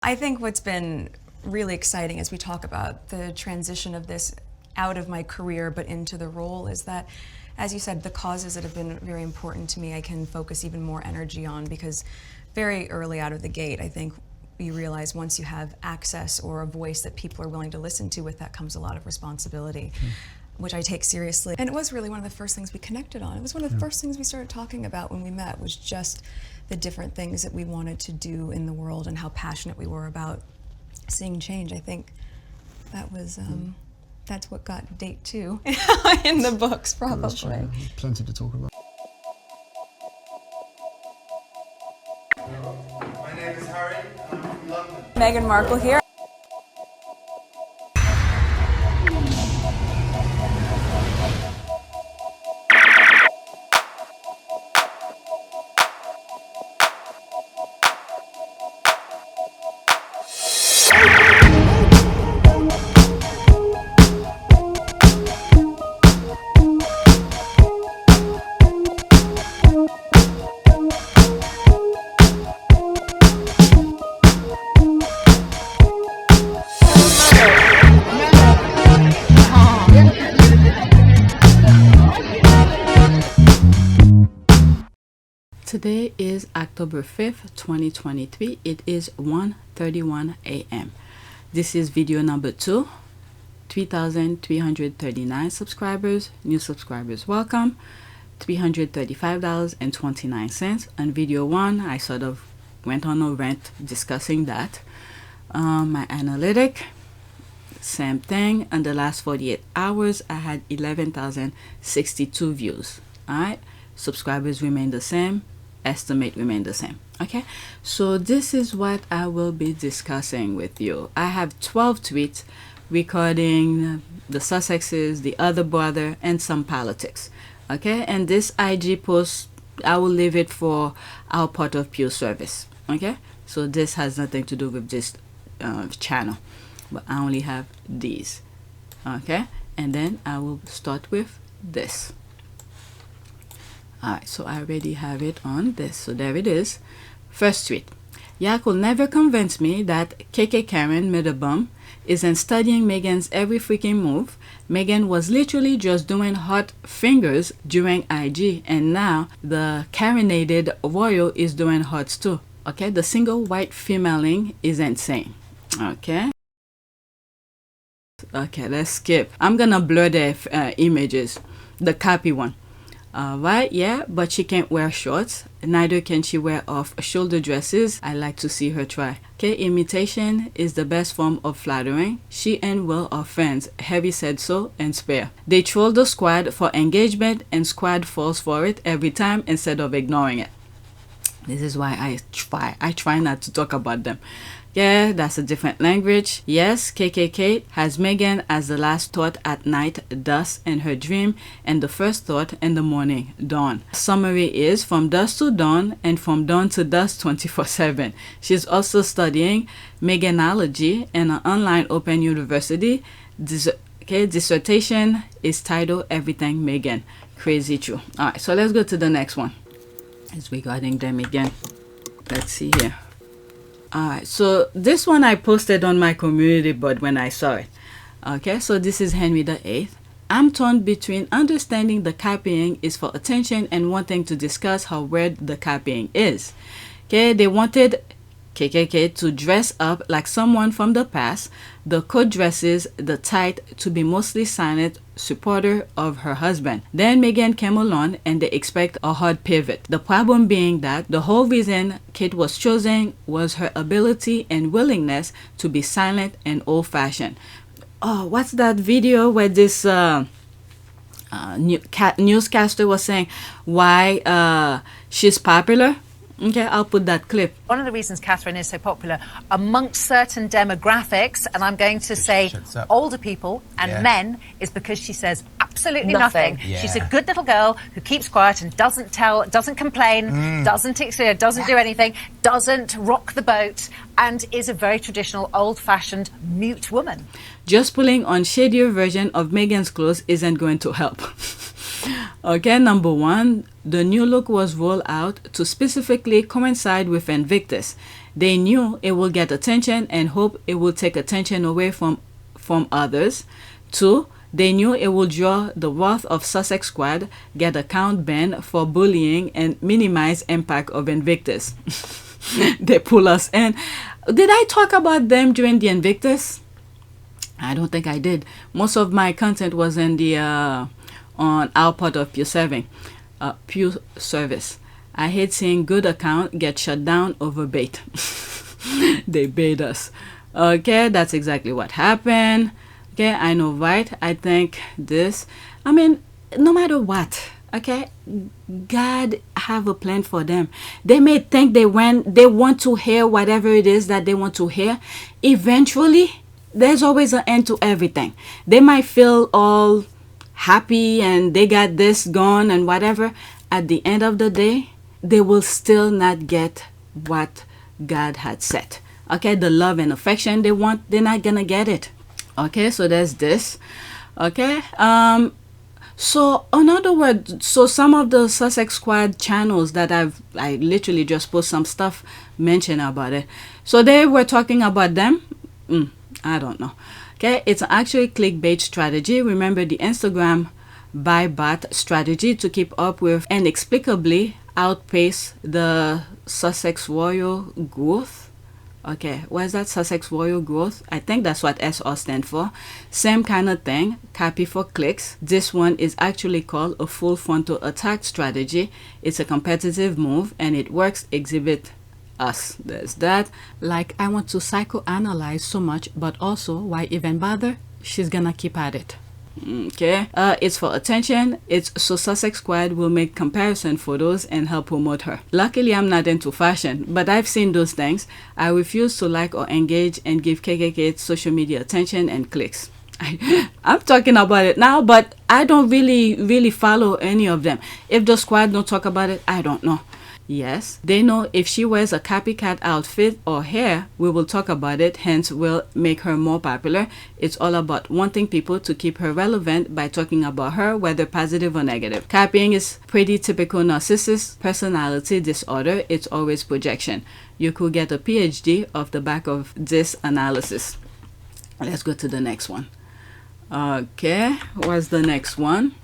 I think what's been really exciting as we talk about the transition of this out of my career but into the role is that, as you said, the causes that have been very important to me I can focus even more energy on, because very early out of the gate I think you realize once you have access or a voice that people are willing to listen to, with that comes a lot of responsibility, which I take seriously. And it was really one of the first things we connected on. It was one of the first things we started talking about when we met, was just the different things that we wanted to do in the world and how passionate we were about seeing change. I think that was, that's what got date 2 in the books, probably. Plenty to talk about. My name is Harry, I'm from London. Meghan Markle here. Today is October 5th, 2023. It is 1:31 a.m. This is video number 2. 3,339 subscribers. New subscribers, welcome. $335.29. On video 1, I sort of went on a rant discussing that. My analytic, same thing. In the last 48 hours, I had 11,062 views. All right. Subscribers remain the same. Estimate remain the same. Okay, so this is what I will be discussing with you. I have 12 tweets recording the Sussexes, the other brother, and some politics. Okay, and this IG post, I will leave it for our part of pure service. Okay, so this has nothing to do with this channel, but I only have these. Okay, and then I will start with this. Alright, so I already have it on this. So there it is. First tweet. Yall could never convince me that kkkaren, middlebum, isn't studying Meghan's every freaking move. Meghan was literally just doing hot fingers during IG, and now the carinated royal is doing hots too. Okay, the single white femaling is insane. Okay. Okay, let's skip. I'm gonna blur the images. The copy one. Alright, yeah, but she can't wear shorts. Neither can she wear off shoulder dresses. I like to see her try. Okay, imitation is the best form of flattering. She and Will are friends. Heavy said so, and spare. They troll the squad for engagement, and squad falls for it every time instead of ignoring it. This is why I try not to talk about them. Yeah, that's a different language. Yes, KKK has Meghan as the last thought at night, dusk in her dream, and the first thought in the morning, dawn. Summary is from dusk to dawn, and from dawn to dusk 24/7. She's also studying Meghanology in an online open university. Dissertation is titled Everything Meghan. Crazy true. Alright, so let's go to the next one. It's regarding them again. Let's see here. Alright, so this one I posted on my community board when I saw it. Okay, so this is Henry VIII. I'm torn between understanding the copying is for attention and wanting to discuss how weird the copying is. Okay, they wanted KKK to dress up like someone from the past. The coat dresses the tight to be mostly silent supporter of her husband. Then Meghan came along and they expect a hard pivot. The problem being that the whole reason Kate was chosen was her ability and willingness to be silent and old-fashioned. Oh, what's that video where this newscaster was saying why she's popular? Okay, I'll put that clip. One of the reasons Catherine is so popular amongst certain demographics, and I'm going to say older people and men, is because she says absolutely nothing. She's a good little girl who keeps quiet and doesn't complain, doesn't do anything, doesn't rock the boat, and is a very traditional, old-fashioned, mute woman. Just pulling on shadier version of Meghan's clothes isn't going to help. Okay, number one, the new look was rolled out to specifically coincide with Invictus. They knew it will get attention and hope it will take attention away from others. 2, they knew it will draw the wrath of Sussex Squad, get account banned for bullying, and minimize impact of Invictus. They pull us in. Did I talk about them during the Invictus? I don't think I did. Most of my content was in the on our part of Pew Service. I hate seeing good account get shut down over bait. They bait us. Okay, that's exactly what happened. Okay, I know, right? I think this. I mean, no matter what, okay, God have a plan for them. They may think they want to hear whatever it is that they want to hear. Eventually, there's always an end to everything. They might feel all happy and they got this gone and whatever. At the end of the day, they will still not get what God had said. Okay, the love and affection they want, they're not gonna get it. Okay, so there's this. Okay, so in other words, so some of the Sussex Squad channels that I literally just post some stuff mention about it. So they were talking about them. I don't know. Okay, it's actually clickbait strategy. Remember the Instagram buy bot strategy to keep up with and inexplicably outpace the Sussex Royal growth. Okay, where's that Sussex Royal growth? I think that's what SR stand for. Same kind of thing, copy for clicks. This one is actually called a full frontal attack strategy. It's a competitive move and it works. Exhibit us. There's that. Like, I want to psychoanalyze so much, but also why even bother? She's gonna keep at it. Okay, it's for attention. It's so Sussex Squad will make comparison photos and help promote her. Luckily, I'm not into fashion, but I've seen those things. I refuse to like or engage and give KKK social media attention and clicks. I'm talking about it now, but I don't really follow any of them. If the squad don't talk about it, I don't know. Yes, they know if she wears a copycat outfit or hair, we will talk about it, hence we'll make her more popular. It's all about wanting people to keep her relevant by talking about her, whether positive or negative. Copying is pretty typical narcissist personality disorder. It's always projection. You could get a PhD off the back of this analysis. Let's go to the next one. Okay, what's the next one?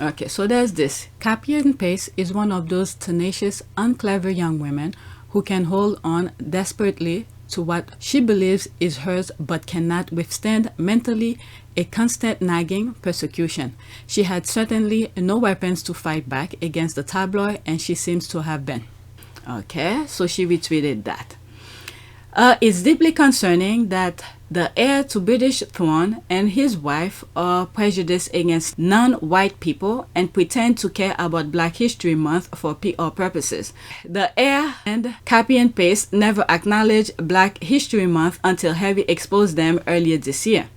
Okay, so there's this. Copy and paste is one of those tenacious, unclever young women who can hold on desperately to what she believes is hers but cannot withstand mentally a constant nagging persecution. She had certainly no weapons to fight back against the tabloid, and she seems to have been. Okay, so she retweeted that. It's deeply concerning that the heir to British throne and his wife are prejudiced against non-white people and pretend to care about Black History Month for PR purposes. The heir and copy and paste never acknowledged Black History Month until Harry exposed them earlier this year.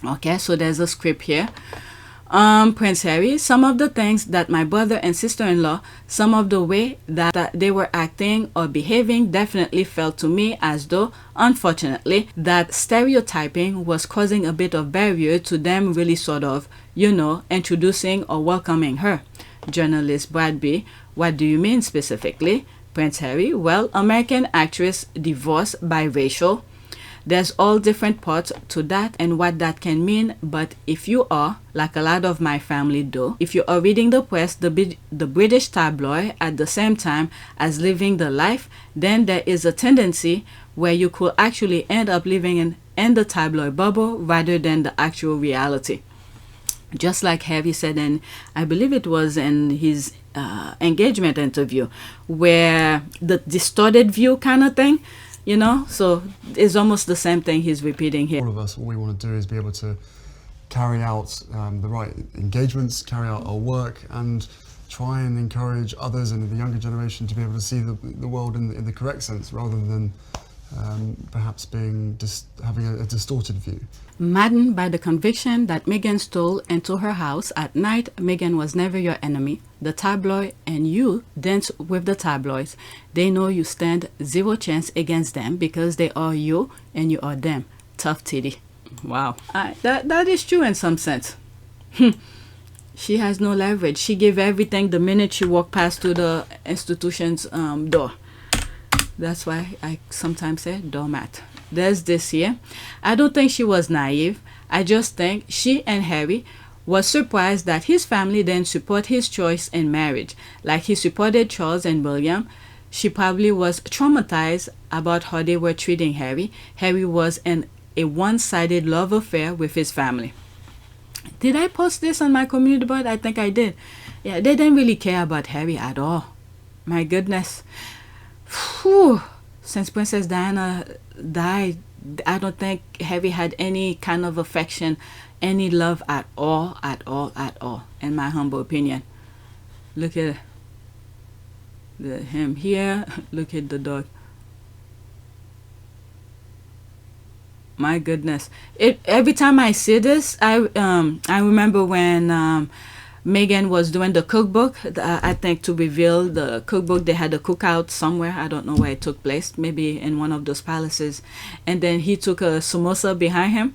Okay, so there's a script here. Prince Harry, some of the things that my brother and sister-in-law, some of the way that they were acting or behaving definitely felt to me as though, unfortunately, that stereotyping was causing a bit of barrier to them really sort of, introducing or welcoming her. Journalist Brad B, what do you mean specifically? Prince Harry, well, American actress divorced biracial. There's all different parts to that and what that can mean, but if you are, like a lot of my family do, if you are reading the press, the British tabloid at the same time as living the life, then there is a tendency where you could actually end up living in the tabloid bubble rather than the actual reality. Just like Harry said, and I believe it was in his engagement interview, where the distorted view kind of thing, so it's almost the same thing he's repeating here. All of us, all we want to do is be able to carry out the right engagements, carry out our work, and try and encourage others and the younger generation to be able to see the world in the correct sense, rather than perhaps having a distorted view. Maddened by the conviction that Meghan stole into her house at night, Meghan was never your enemy. The tabloid and you dance with the tabloids. They know you stand zero chance against them because they are you and you are them. Tough titty. Wow. That is true in some sense. She has no leverage. She gave everything the minute she walked past to the institution's door. That's why I sometimes say doormat. There's this here. I don't think she was naive. I just think she and Harry was surprised that his family didn't support his choice in marriage. Like he supported Charles and William. She probably was traumatized about how they were treating Harry. Harry was in a one-sided love affair with his family. Did I post this on my community board? I think I did. Yeah, they didn't really care about Harry at all. My goodness. Whew. Since Princess Diana died, I don't think Harry had any kind of affection, any love at all, in my humble opinion. Look at him here. Look at the dog. My goodness. Every time I see this, I remember when Meghan was doing the cookbook. I think to reveal the cookbook, they had a cookout somewhere. I don't know where it took place. Maybe in one of those palaces. And then he took a samosa behind him.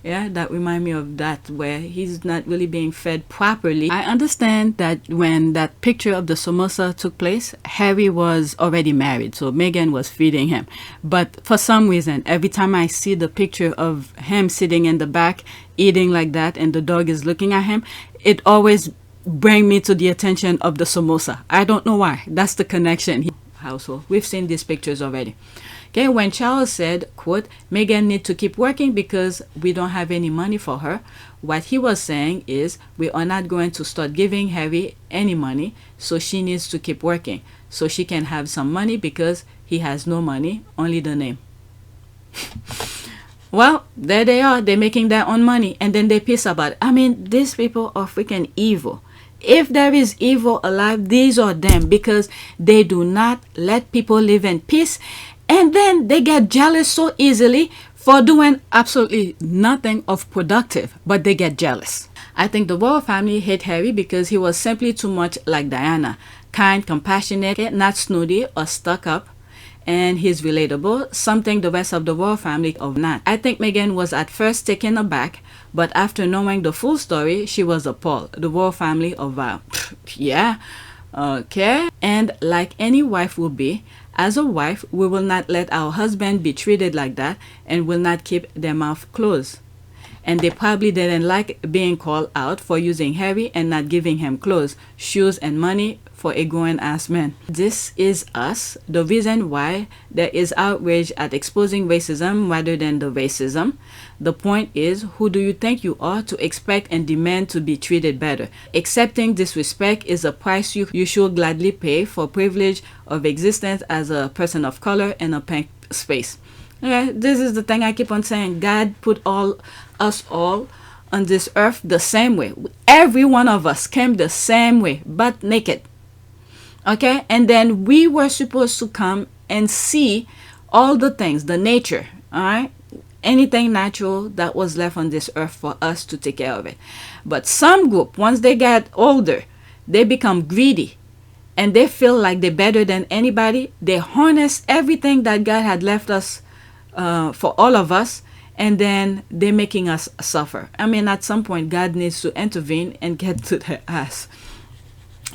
Yeah, that remind me of that, where he's not really being fed properly. I understand that when that picture of the samosa took place, Harry was already married, so Meghan was feeding him. But for some reason, every time I see the picture of him sitting in the back, eating like that, and the dog is looking at him, it always brings me to the attention of the samosa. I don't know why. That's the connection. Household. We've seen these pictures already. Okay, when Charles said, quote, Meghan need to keep working because we don't have any money for her, what he was saying is we are not going to start giving Harry any money, so she needs to keep working so she can have some money because he has no money, only the name. Well, there they are. They're making their own money and then they piss about it. I mean, these people are freaking evil. If there is evil alive, these are them, because they do not let people live in peace. And then they get jealous so easily for doing absolutely nothing of productive, but they get jealous. I think the royal family hate Harry because he was simply too much like Diana. Kind, compassionate, not snooty or stuck up. And he's relatable, something the rest of the royal family are not. I think Meghan was at first taken aback, but after knowing the full story, she was appalled. The royal family are vile. Yeah, okay. And like any wife will be, as a wife, we will not let our husband be treated like that and will not keep their mouth closed. And they probably didn't like being called out for using Harry and not giving him clothes, shoes, and money for a grown-ass man. This is us, the reason why there is outrage at exposing racism rather than the racism. The point is, who do you think you are to expect and demand to be treated better? Accepting disrespect is a price you should gladly pay for privilege of existence as a person of color in a pink space. Okay, this is the thing I keep on saying. God put us all on this earth the same way. Every one of us came the same way, but naked. Okay, and then we were supposed to come and see all the things, the nature, all right? Anything natural that was left on this earth for us to take care of it. But some group, once they get older, they become greedy and they feel like they're better than anybody. They harness everything that God had left us for all of us, and then they're making us suffer. I mean, at some point, God needs to intervene and get to their ass.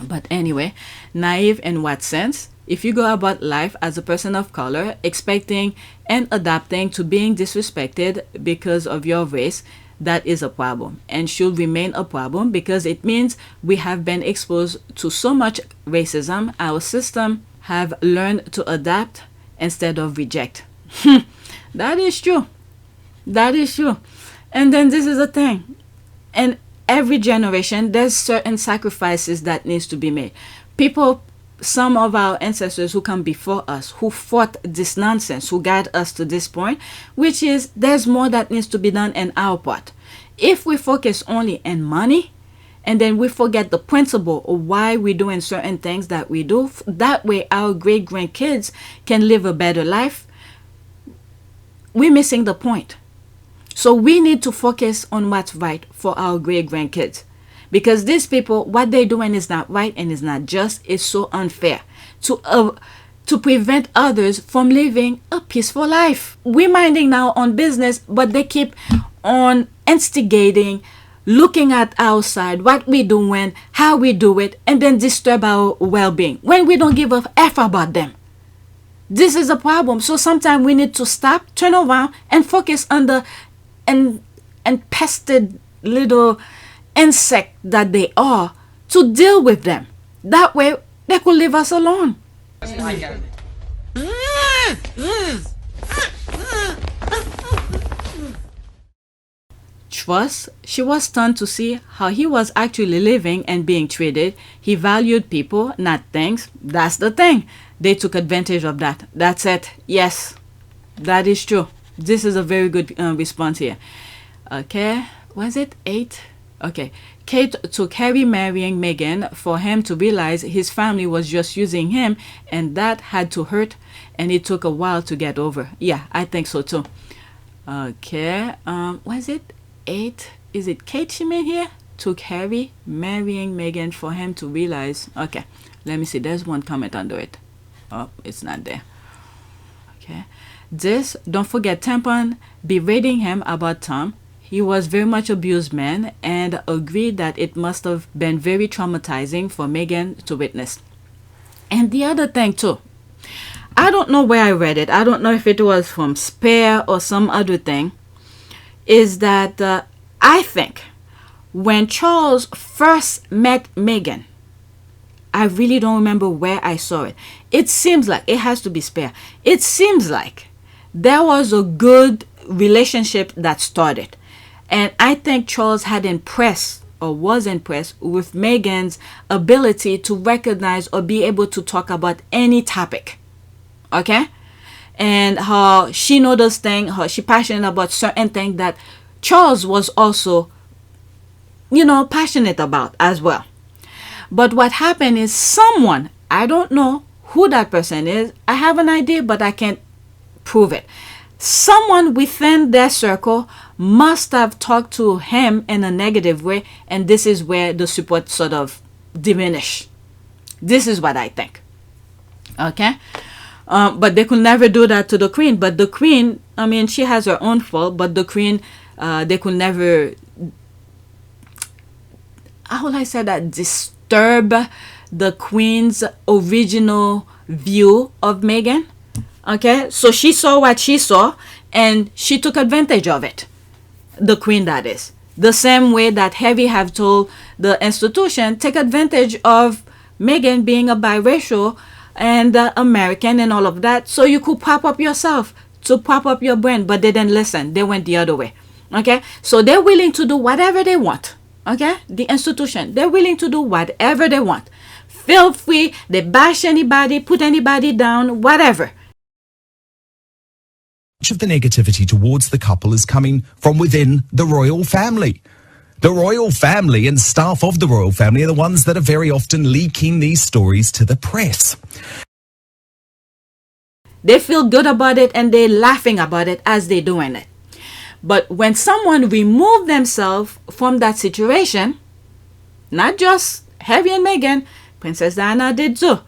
But anyway, naive in what sense? If you go about life as a person of color, expecting and adapting to being disrespected because of your race, that is a problem and should remain a problem because it means we have been exposed to so much racism. Our system have learned to adapt instead of reject. That is true. That is true. And then this is the thing. And every generation, there's certain sacrifices that needs to be made. People, some of our ancestors who come before us, who fought this nonsense, who got us to this point, which is there's more that needs to be done in our part. If we focus only on money, and then we forget the principle of why we're doing certain things that we do, that way our great-grandkids can live a better life, we're missing the point. So we need to focus on what's right for our great-grandkids. Because these people, what they're doing is not right and is not just. It's so unfair to prevent others from living a peaceful life. We're minding now on business, but they keep on instigating, looking at our side, what we're doing, how we do it, and then disturb our well-being when we don't give a F about them. This is a problem. So sometimes we need to stop, turn around, and focus on the and pested little insect that they are, to deal with them. That way they could leave us alone. Trust, she was stunned to see how he was actually living and being treated. He valued people, not things. That's the thing. They took advantage of that. That's it. Yes, that is true. This is a very good response here. Okay, was it 8? Okay. Kate took Harry marrying Meghan for him to realize his family was just using him, and that had to hurt, and it took a while to get over. Yeah, I think so too. Okay, was it 8? Is it Kate she made here? Took Harry marrying Meghan for him to realize. Okay, let me see. There's one comment under it. Oh, it's not there. Okay. This, don't forget Tampon berating him about Tom. He was very much abused man and agreed that it must have been very traumatizing for Meghan to witness. And the other thing too, I don't know where I read it. I don't know if it was from Spare or some other thing, is that I think when Charles first met Meghan, I really don't remember where I saw it. It seems like, it has to be Spare. It seems like there was a good relationship that started. And I think Charles had impressed or was impressed with Meghan's ability to recognize or be able to talk about any topic. Okay? And how she knows those things, how she passionate about certain things that Charles was also, passionate about as well. But what happened is someone, I don't know who that person is. I have an idea, but I can't prove it. Someone within their circle must have talked to him in a negative way, and this is where the support sort of diminished. This is what I think. Okay? But they could never do that to the Queen. But the Queen, I mean, she has her own fault, but the Queen, they could never, how will I say that, disturb the Queen's original view of Meghan. Okay, so she saw what she saw and she took advantage of it. The Queen, that is. The same way that Harry have told the institution, take advantage of Meghan being a biracial and American and all of that, so you could pop up yourself, to pop up your brand, but they didn't listen. They went the other way. Okay, so they're willing to do whatever they want. Okay, the institution, they're willing to do whatever they want. Feel free, they bash anybody, put anybody down, whatever. Much of the negativity towards the couple is coming from within the royal family. The royal family and staff of the royal family are the ones that are very often leaking these stories to the press. They feel good about it and they're laughing about it as they're doing it. But when someone removes themselves from that situation, not just Harry and Meghan, Princess Diana did too.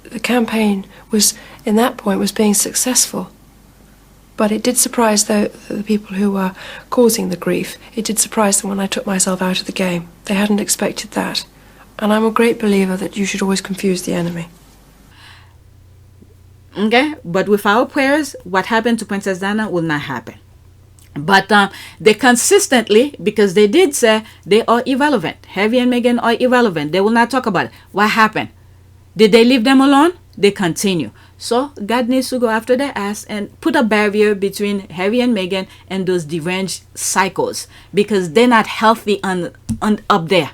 The campaign was, in that point, was being successful. But it did surprise the people who were causing the grief. It did surprise them when I took myself out of the game. They hadn't expected that. And I'm a great believer that you should always confuse the enemy. Okay, but with our prayers, what happened to Princess Diana will not happen. But they consistently, because they did say they are irrelevant. Harry and Meghan are irrelevant. They will not talk about it. What happened? Did they leave them alone? They continue. So God needs to go after their ass and put a barrier between Harry and Meghan and those deranged cycles, because they're not healthy on up there.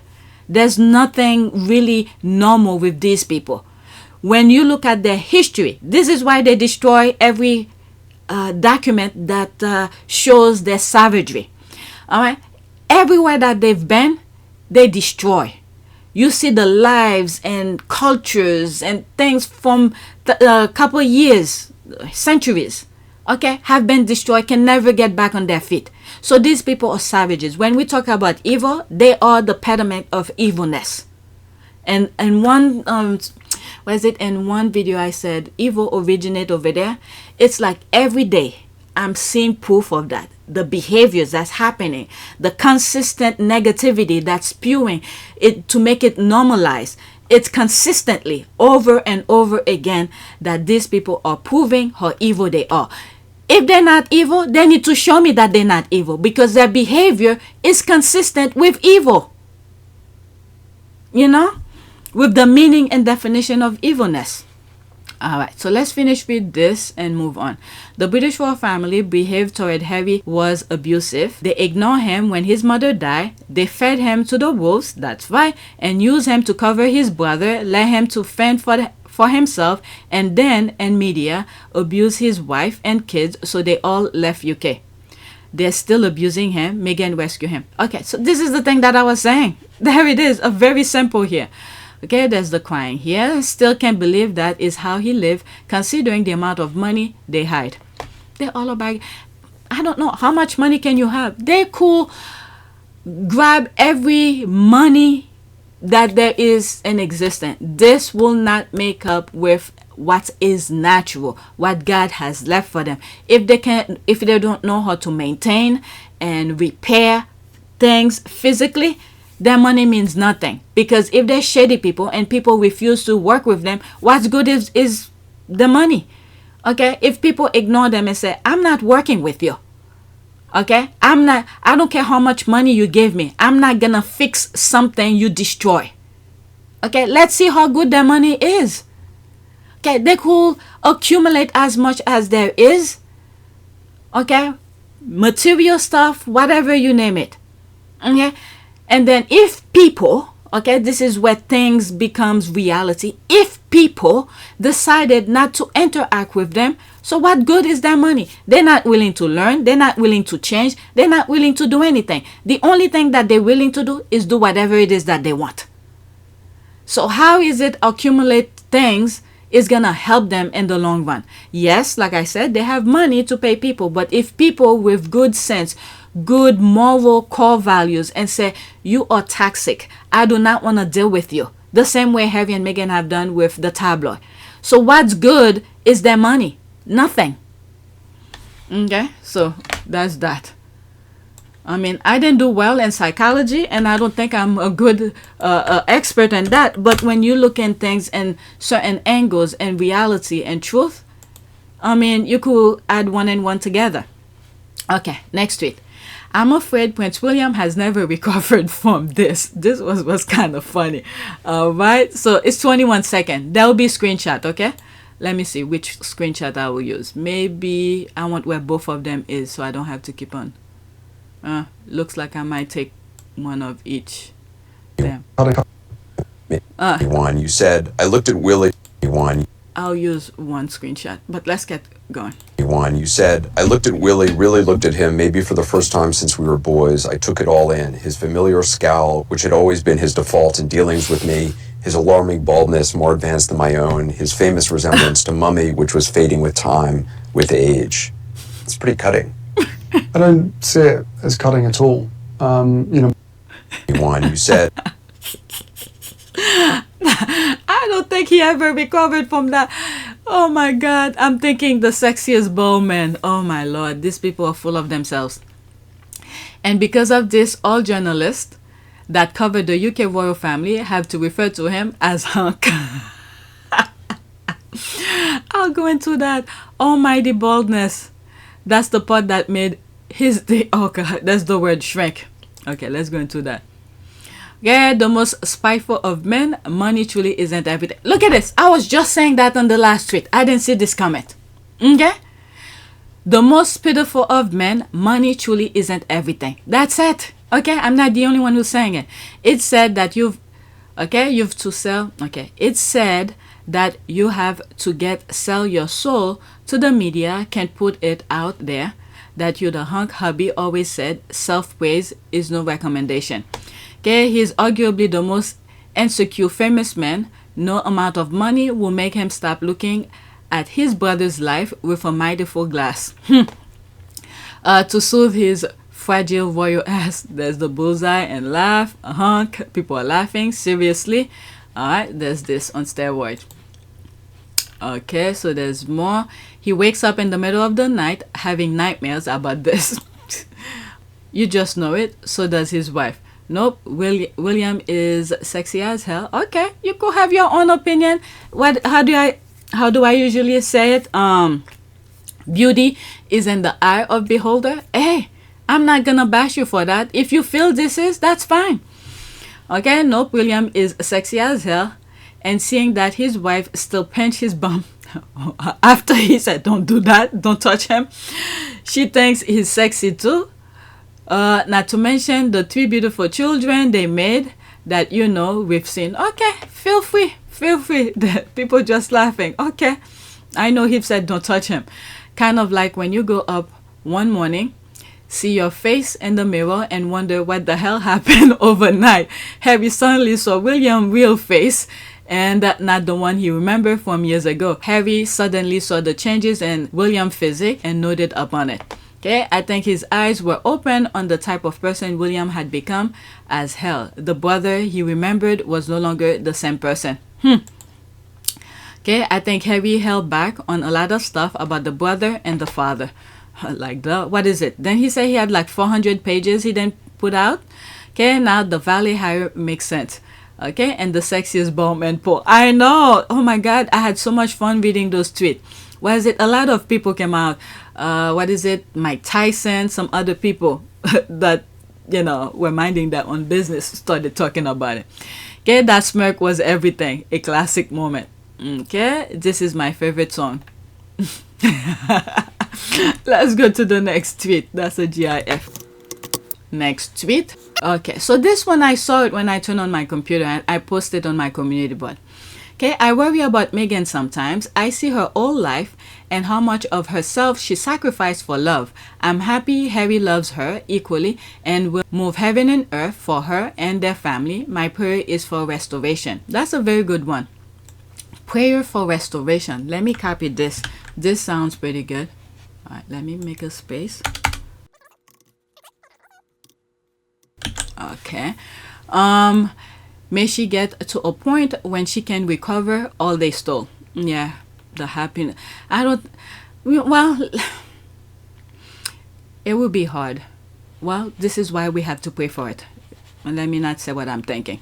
There's nothing really normal with these people. When you look at their history, this is why they destroy every document that shows their savagery. All right, everywhere that they've been, they destroy. You see the lives and cultures and things from a couple of years, centuries, okay, have been destroyed, can never get back on their feet. So these people are savages. When we talk about evil, they are the pediment of evilness. And one, in one video I said, evil originate over there. It's like every day I'm seeing proof of that. The behaviors that's happening, the consistent negativity that's spewing it to make it normalized. It's consistently over and over again that these people are proving how evil they are. If they're not evil, they need to show me that they're not evil, because their behavior is consistent with evil. You know, with the meaning and definition of evilness. All right, so let's finish with this and move on. The British royal family behaved toward Harry was abusive. They ignored him when his mother died. They fed him to the wolves, that's right, and used him to cover his brother, let him to fend for himself, and then, in media, abused his wife and kids, so they all left UK. They're still abusing him. Meghan rescued him. Okay, so this is the thing that I was saying. There it is, a very simple here. Okay, there's the crying here. Still can't believe that is how he lived, considering the amount of money they hide. They're all about, I don't know, how much money can you have? They could grab every money that there is in existence. This will not make up with what is natural, what God has left for them. If they don't know how to maintain and repair things physically, their money means nothing. Because if they're shady people and people refuse to work with them, what's good is the money. Okay, if people ignore them and say, I'm not working with you, okay, I don't care how much money you give me, I'm not gonna fix something you destroy. Okay, let's see how good their money is. Okay, they could accumulate as much as there is. Okay, material stuff, whatever you name it. Okay, and then if people, okay, this is where things becomes reality. If people decided not to interact with them, so what good is their money? They're not willing to learn. They're not willing to change. They're not willing to do anything. The only thing that they're willing to do is do whatever it is that they want. So how is it accumulate things is going to help them in the long run? Yes, like I said, they have money to pay people. But if people with good sense, good moral core values, and say, you are toxic, I do not want to deal with you, the same way Harry and Meghan have done with the tabloid. So what's good is their money? Nothing. Okay, so that's that. I mean, I didn't do well in psychology, and I don't think I'm a good expert in that. But when you look in things in certain angles and reality and truth, I mean, you could add one and one together. Okay, next tweet. I'm afraid Prince William has never recovered from this. This was kind of funny. Right, so it's 21 seconds. There will be a screenshot, okay? Let me see which screenshot I will use. Maybe I want where both of them is, so I don't have to keep on. Looks like I might take one of each. Damn. One, you said, I looked at Willie. One. I'll use one screenshot, but let's get going. One, you said, I looked at Willie, really looked at him, maybe for the first time since we were boys. I took it all in. His familiar scowl, which had always been his default in dealings with me, his alarming baldness, more advanced than my own, his famous resemblance to Mummy, which was fading with time, with age. It's pretty cutting. I don't see it as cutting at all. One, you said. I don't think he ever recovered from that. Oh my God. I'm thinking the sexiest bowman. Oh my Lord. These people are full of themselves. And because of this, all journalists that cover the UK royal family have to refer to him as Hunk. I'll go into that. Almighty baldness. That's the part that made his day. Oh God, that's the word shrink. Okay, let's go into that. Yeah, the most spiteful of men, money truly isn't everything. Look at this. I was just saying that on the last tweet. I didn't see this comment. Okay? The most pitiful of men, money truly isn't everything. That's it. Okay? I'm not the only one who's saying it. It said that you've to sell. Okay. It said that you have to sell your soul to the media, can put it out there that you the hunk. Hubby always said self-praise is no recommendation. Okay, he's arguably the most insecure famous man. No amount of money will make him stop looking at his brother's life with a mindful glass. To soothe his fragile royal ass, there's the bullseye and laugh. A hunk. People are laughing. Seriously. Alright, there's this on steroids. Okay, so there's more. He wakes up in the middle of the night having nightmares about this. You just know it. So does his wife. Nope, William is sexy as hell. Okay, you could have your own opinion. How do I usually say it? Beauty is in the eye of beholder. Hey, I'm not gonna bash you for that. If you feel that's fine. Okay, nope, William is sexy as hell. And seeing that his wife still pinched his bum after he said, don't do that, don't touch him, she thinks he's sexy too. Not to mention the 3 beautiful children they made that we've seen. Okay, feel free. People just laughing. Okay, I know he said don't touch him. Kind of like when you go up one morning, see your face in the mirror and wonder what the hell happened overnight. Harry suddenly saw William's real face and not the one he remembered from years ago. Harry suddenly saw the changes in William's physique and noted upon it. Okay, I think his eyes were open on the type of person William had become as hell. The brother he remembered was no longer the same person. Okay, I think Harry held back on a lot of stuff about the brother and the father. Like what is it? Then he said he had like 400 pages he didn't put out. Okay, now the Valley Hire makes sense. Okay, and the sexiest bum and Paul. I know. Oh my God, I had so much fun reading those tweets. What is it? A lot of people came out. What is it? Mike Tyson, some other people that, were minding their own business started talking about it. Okay, that smirk was everything. A classic moment. Okay, this is my favorite song. Let's go to the next tweet. That's a GIF. Next tweet. Okay, so this one I saw it when I turned on my computer and I posted on my community board. Okay, I worry about Meghan sometimes. I see her whole life and how much of herself she sacrificed for love. I'm happy Harry loves her equally and will move heaven and earth for her and their family. My prayer is for restoration. That's a very good one. Prayer for restoration. Let me copy this. This sounds pretty good. All right, let me make a space. Okay. May she get to a point when she can recover all they stole. Yeah, the happiness. Well, it will be hard. Well, this is why we have to pray for it. And let me not say what I'm thinking.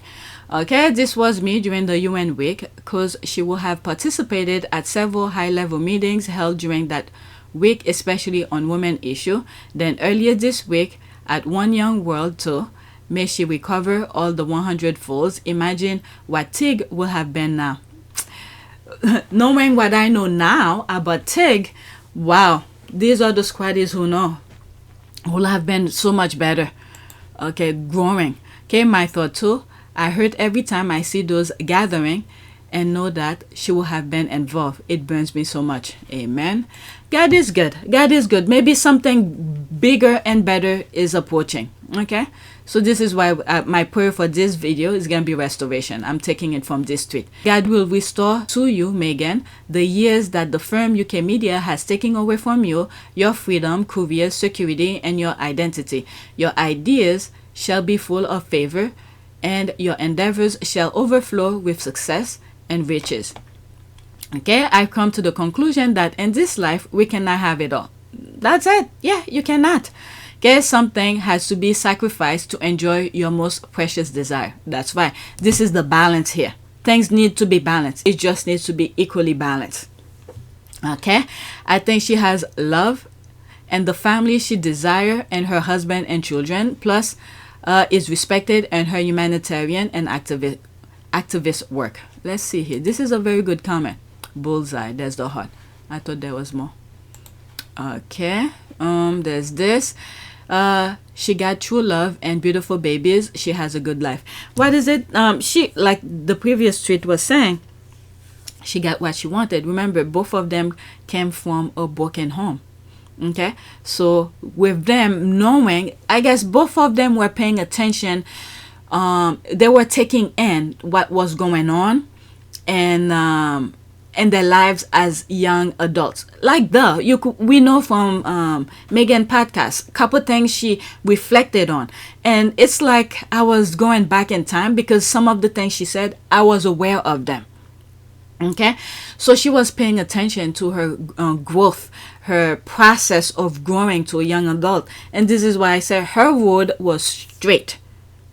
Okay, this was me during the UN week because she will have participated at several high-level meetings held during that week, especially on women issue. Then earlier this week at One Young World Tour, may she recover all the 100 folds. Imagine what Tig will have been now. Knowing what I know now about Tig, wow, these are the squaddies who know. Who will have been so much better. Okay, growing. Okay, my thought too. I hurt every time I see those gathering and know that she will have been involved. It burns me so much. Amen. God is good. God is good. Maybe something bigger and better is approaching. Okay. So this is why my prayer for this video is going to be restoration. I'm taking it from this tweet. God will restore to you, Meghan, the years that the firm UK media has taken away from you, your freedom, career, security, and your identity. Your ideas shall be full of favor, and your endeavors shall overflow with success and riches. Okay, I've come to the conclusion that in this life, we cannot have it all. That's it. Yeah, you cannot. Okay, something has to be sacrificed to enjoy your most precious desire. That's why this is the balance here. Things need to be balanced. It just needs to be equally balanced. Okay, I think she has love and the family she desires and her husband and children, plus is respected in her humanitarian and activist work. Let's see here. This is a very good comment. Bullseye. There's the heart. I thought there was more. Okay. There's this. She got true love and beautiful babies. She has a good life. What is it? She, like the previous tweet was saying, she got what she wanted. Remember, both of them came from a broken home. Okay, so with them knowing, I guess both of them were paying attention. They were taking in what was going on, and in their lives as young adults. Like we know from Meghan podcast, a couple things she reflected on, and it's like I was going back in time because some of the things she said, I was aware of them. Okay, so she was paying attention to her growth, her process of growing to a young adult, and this is why I said her road was straight.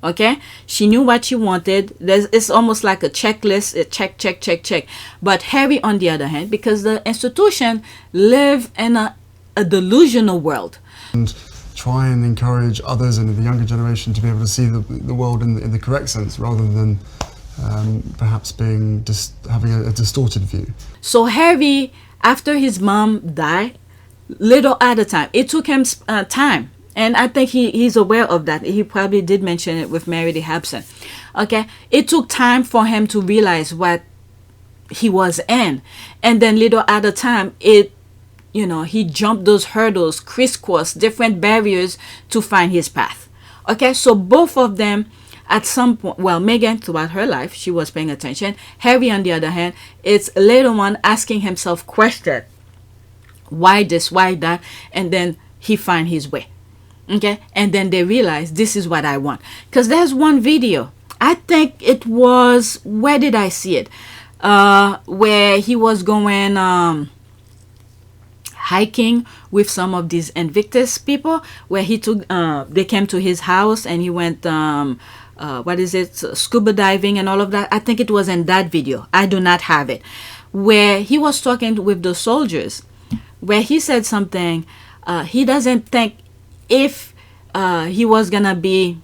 Okay, she knew what she wanted. It's almost like a checklist, a check. But Harry, on the other hand, because the institution live in a delusional world. And try and encourage others and the younger generation to be able to see the world in the correct sense, rather than perhaps being having a distorted view. So Harry, after his mom died, little at a time, it took him time. And I think he's aware of that. He probably did mention it with Mary Habson. Okay, it took time for him to realize what he was in, and then little at a time, he jumped those hurdles, crisscrossed different barriers to find his path. Okay, so both of them, at some point, well, Meghan throughout her life, she was paying attention. Harry, on the other hand, it's later on asking himself question, why this, why that, and then he find his way. Okay, and then they realize this is what I want. Because there's one video, I think it was, where did I see it? Where he was going hiking with some of these Invictus people, where he took, they came to his house and he went, scuba diving and all of that. I think it was in that video. I do not have it. Where he was talking with the soldiers, where he said something, he doesn't think if he was gonna be,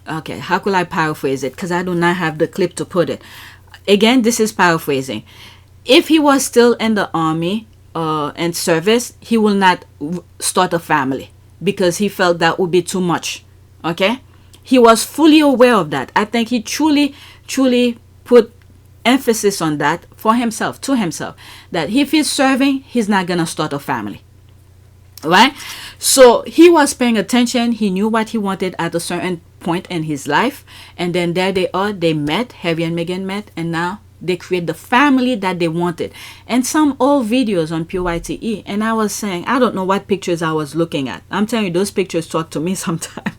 okay, how could I paraphrase it, because I do not have the clip to put it. Again, this is paraphrasing. If he was still in the army and service, he will not start a family, because he felt that would be too much. Okay, he was fully aware of that. I think he truly put emphasis on that for himself, to himself, that if he's serving, he's not gonna start a family. Right? So he was paying attention. He knew what he wanted at a certain point in his life, and then there they are. They met, Harry and Meghan met, and now they create the family that they wanted. And some old videos on PYTE, and I was saying, I don't know what pictures I was looking at. I'm telling you, those pictures talk to me sometimes.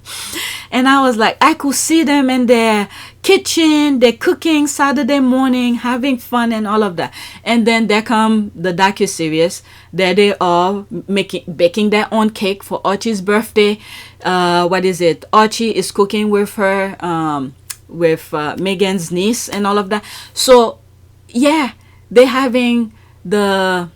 And I was like, I could see them in their kitchen, they're cooking Saturday morning, having fun and all of that. And then there come the docuseries. There they are baking their own cake for Archie's birthday. Archie is cooking with her, with Meghan's niece and all of that. So yeah, they're having the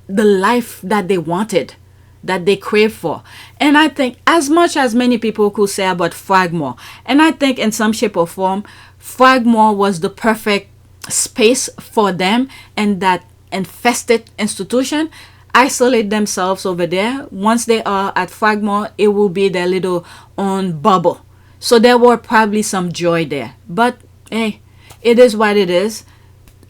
life that they wanted, that they crave for. And I think, as much as many people could say about Frogmore, and I think in some shape or form, Frogmore was the perfect space for them, and that infested institution isolate themselves over there. Once they are at Frogmore, it will be their little own bubble. So there were probably some joy there. But hey, it is what it is.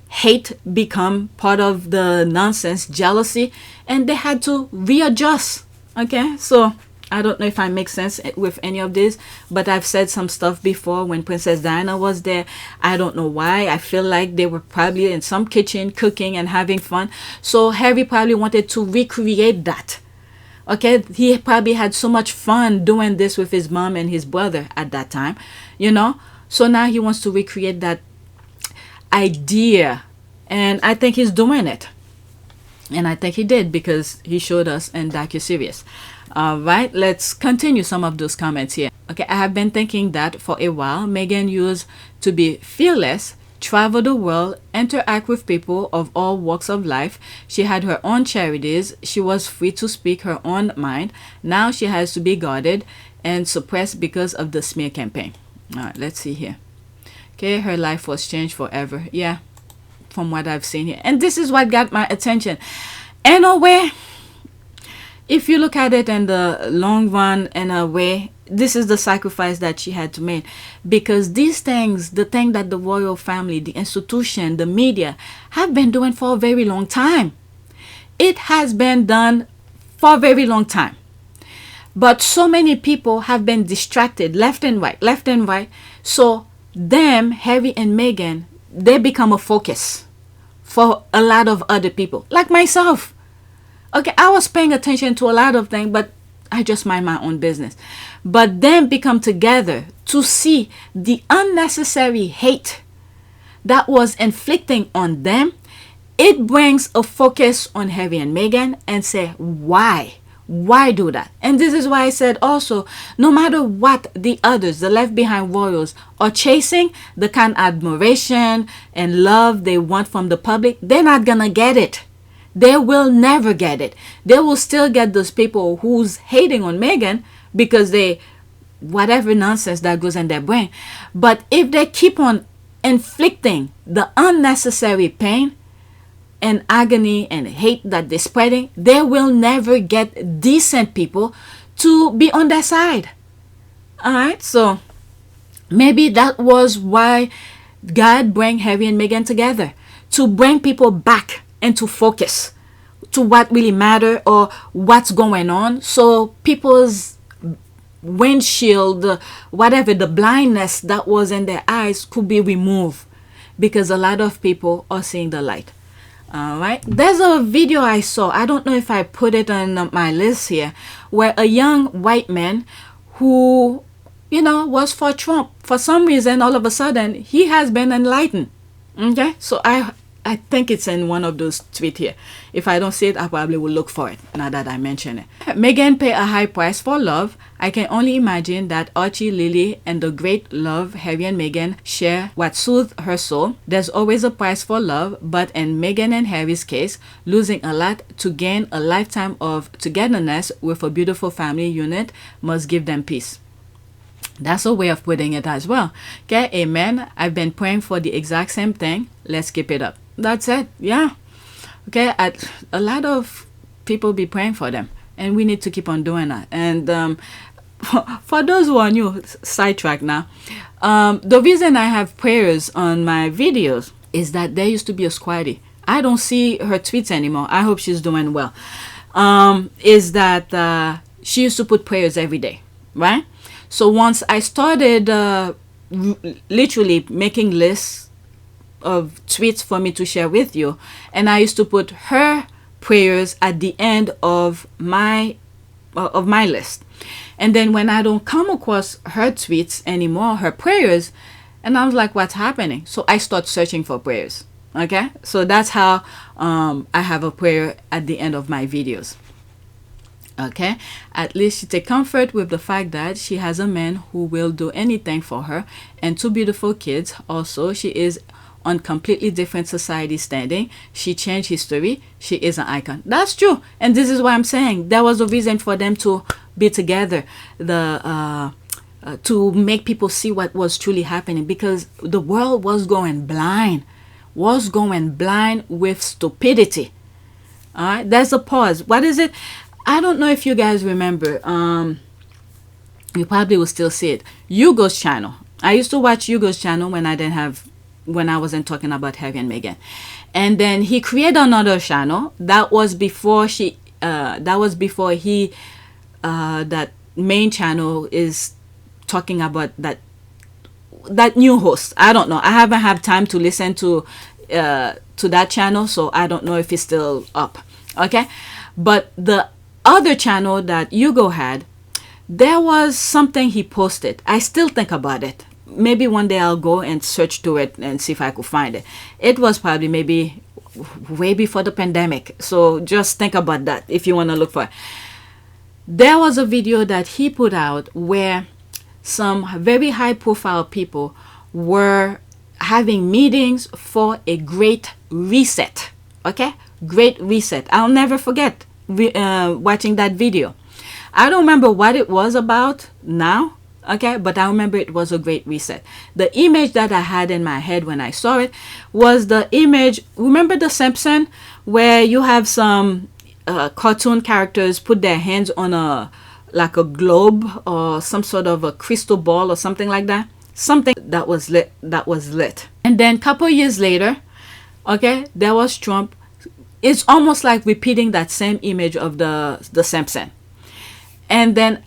Hate become part of the nonsense, jealousy, and they had to readjust. Okay, so I don't know if I make sense with any of this, but I've said some stuff before when Princess Diana was there. I don't know why. I feel like they were probably in some kitchen cooking and having fun. So Harry probably wanted to recreate that. Okay, he probably had so much fun doing this with his mom and his brother at that time, So now he wants to recreate that idea, and I think he's doing it. And I think he did, because he showed us in docuseries. All right, let's continue some of those comments here. Okay, I have been thinking that for a while. Meghan used to be fearless, travel the world, interact with people of all walks of life. She had her own charities. She was free to speak her own mind. Now she has to be guarded and suppressed because of the smear campaign. All right, let's see here. Okay, her life was changed forever. Yeah, from what I've seen here. And this is what got my attention. In a way, if you look at it in the long run, in a way, this is the sacrifice that she had to make. Because these things, the thing that the royal family, the institution, the media have been doing for a very long time. It has been done for a very long time. But so many people have been distracted left and right. So them, Harry and Meghan, they become a focus for a lot of other people, like myself. Okay, I was paying attention to a lot of things, but I just mind my own business. But then become together to see the unnecessary hate that was inflicting on them. It brings a focus on Harry and Meghan and say, why? Why do that? And this is why I said also, no matter what the others, the left behind royals, are chasing, the kind of admiration and love they want from the public, they're not gonna get it. They will never get it. They will still get those people who's hating on Meghan because they, whatever nonsense that goes in their brain. But if they keep on inflicting the unnecessary pain and agony and hate that they're spreading, they will never get decent people to be on their side. All right, so maybe that was why God bring Harry and Meghan together, to bring people back into focus to what really matter or what's going on, so people's windshield, whatever the blindness that was in their eyes, could be removed, because a lot of people are seeing the light. All right, there's a video I saw, I don't know if I put it on my list here, where a young white man who, you know, was for Trump, for some reason all of a sudden he has been enlightened. Okay, so I think it's in one of those tweets here. If I don't see it, I probably will look for it now that I mention it. Meghan paid a high price for love. I can only imagine that Archie, Lily, and the great love Harry and Meghan share what soothed her soul. There's always a price for love, but in Meghan and Harry's case, losing a lot to gain a lifetime of togetherness with a beautiful family unit must give them peace. That's a way of putting it as well. Okay, amen. I've been praying for the exact same thing. Let's keep it up. That's it. Yeah. Okay, a lot of people be praying for them, and we need to keep on doing that. And for those who are new, sidetrack now, the reason I have prayers on my videos is that there used to be a squatty. I don't see her tweets anymore. I hope she's doing well. Is that she used to put prayers every day, right? So once I started literally making lists of tweets for me to share with you, and I used to put her prayers at the end of my list. And then when I don't come across her tweets anymore, her prayers, and I was like, what's happening? So I start searching for prayers. Okay, so that's how I have a prayer at the end of my videos. Okay, at least she take comfort with the fact that she has a man who will do anything for her, and two beautiful kids. Also, she is on completely different society standing. She changed history. She is an icon. That's true, and this is why I'm saying there was a reason for them to be together, to make people see what was truly happening, because the world was going blind with stupidity. All right, there's a pause. What is it? I don't know if you guys remember. You probably will still see it. Hugo's channel. I used to watch Hugo's channel when I wasn't talking about Harry and Meghan. And then he created another channel. That was before that main channel is talking about that new host. I don't know. I haven't had time to listen to that channel, so I don't know if it's still up. Okay, but the other channel that Hugo had, there was something he posted. I still think about it. Maybe one day I'll go and search to it and see if I could find it. It was probably maybe way before the pandemic. So just think about that if you want to look for it. There was a video that he put out where some very high profile people were having meetings for a great reset. Okay? Great reset. I'll never forget watching that video. I don't remember what it was about now, okay, but I remember it was a great reset. The image that I had in my head when I saw it was the image, remember The Simpsons, where you have some cartoon characters put their hands on a globe or some sort of a crystal ball or something like that, something that was lit. And then a couple years later, okay, there was Trump. It's almost like repeating that same image of the Simpsons. And then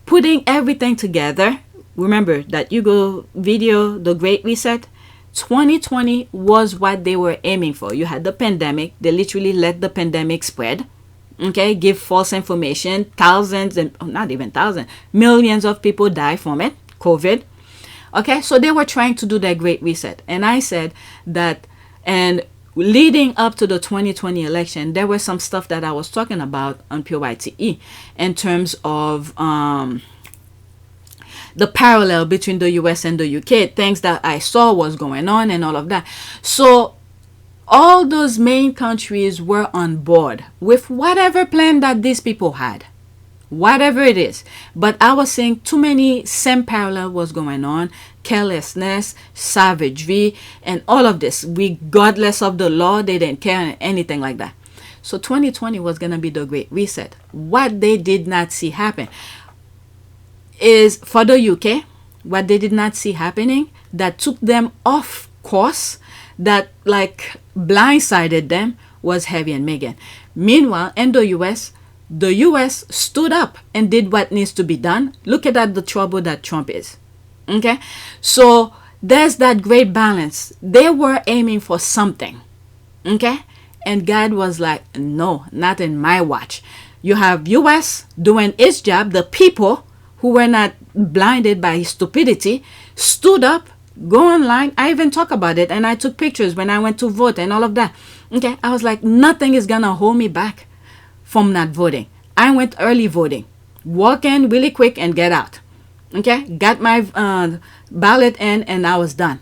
putting everything together. Remember that Hugo video, The Great Reset? 2020 was what they were aiming for. You had the pandemic. They literally let the pandemic spread. Okay, give false information. Thousands, and not even thousands, millions of people die from it. COVID. Okay, so they were trying to do their Great Reset. And I said that, and leading up to the 2020 election, there was some stuff that I was talking about on PYTE in terms of the parallel between the US and the UK, things that I saw was going on and all of that. So all those main countries were on board with whatever plan that these people had, whatever it is. But I was saying too many same parallel was going on, carelessness, savagery, and all of this. Regardless of the law, they didn't care, anything like that. So 2020 was going to be the great reset. What they did not see happen is, for the UK, what they did not see happening, that took them off course, that like blindsided them, was Harry and Meghan. Meanwhile, in the US stood up and did what needs to be done. Look at that, the trouble that Trump is. Okay, so there's that great balance. They were aiming for something. Okay, and God was like, no, not in my watch. You have US doing its job. The people who were not blinded by his stupidity stood up, go online. I even talk about it, and I took pictures when I went to vote and all of that. Okay, I was like, nothing is gonna hold me back from not voting. I went early voting, walk in really quick and get out. Okay, got my ballot in, and I was done.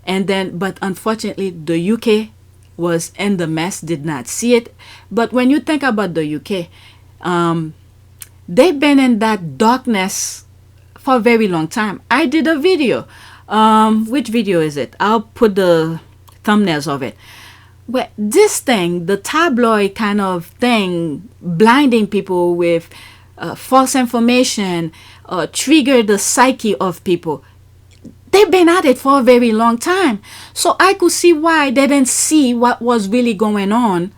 And then, but unfortunately, the UK was in the mess, did not see it. But when you think about the UK, they've been in that darkness for a very long time. I did a video. Which video is it? I'll put the thumbnails of it. Well, this thing, the tabloid kind of thing, blinding people with false information, trigger the psyche of people. They've been at it for a very long time. So I could see why they didn't see what was really going on,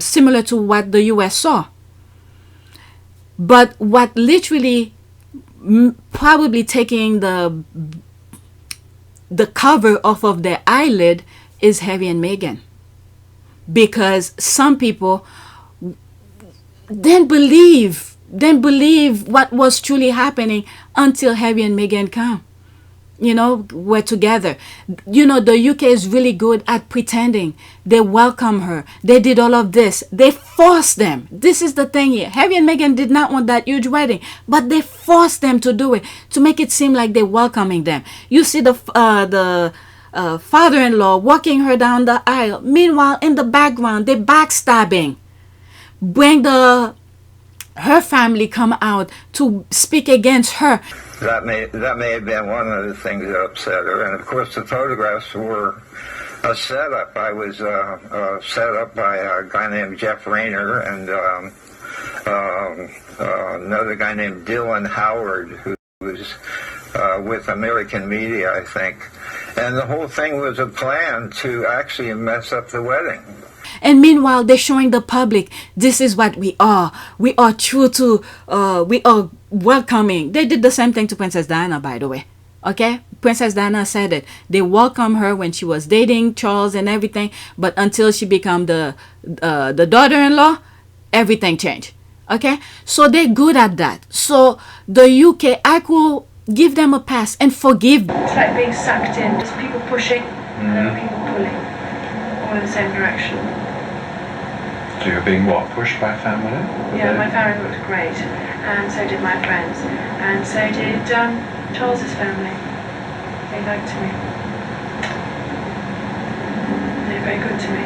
similar to what the US saw. But what literally probably taking the cover off of their eyelid is Harry and Meghan. Because some people didn't believe what was truly happening until Harry and Meghan come. Were together. The UK is really good at pretending. They welcome her. They did all of this. They forced them. This is the thing here. Harry and Meghan did not want that huge wedding, but they forced them to do it, to make it seem like they're welcoming them. You see the father-in-law walking her down the aisle. Meanwhile, in the background, they're backstabbing. Bring her family come out to speak against her. That may have been one of the things that upset her. And of course, the photographs were a setup. I was set up by a guy named Jeff Rayner and another guy named Dylan Howard, who was with American Media, I think. And the whole thing was a plan to actually mess up the wedding. And meanwhile, they're showing the public, this is what we are. We are true to, we are welcoming. They did the same thing to Princess Diana, by the way. Okay? Princess Diana said it. They welcomed her when she was dating Charles and everything. But until she became the daughter-in-law, everything changed. Okay? So they're good at that. So the UK, I could give them a pass and forgive. It's like being sucked in. Just people pushing and people pulling. All in the same direction. So you're being what? Pushed by family? Yeah, my family looked great, and so did my friends, and so did Charles's family. They liked me. They were very good to me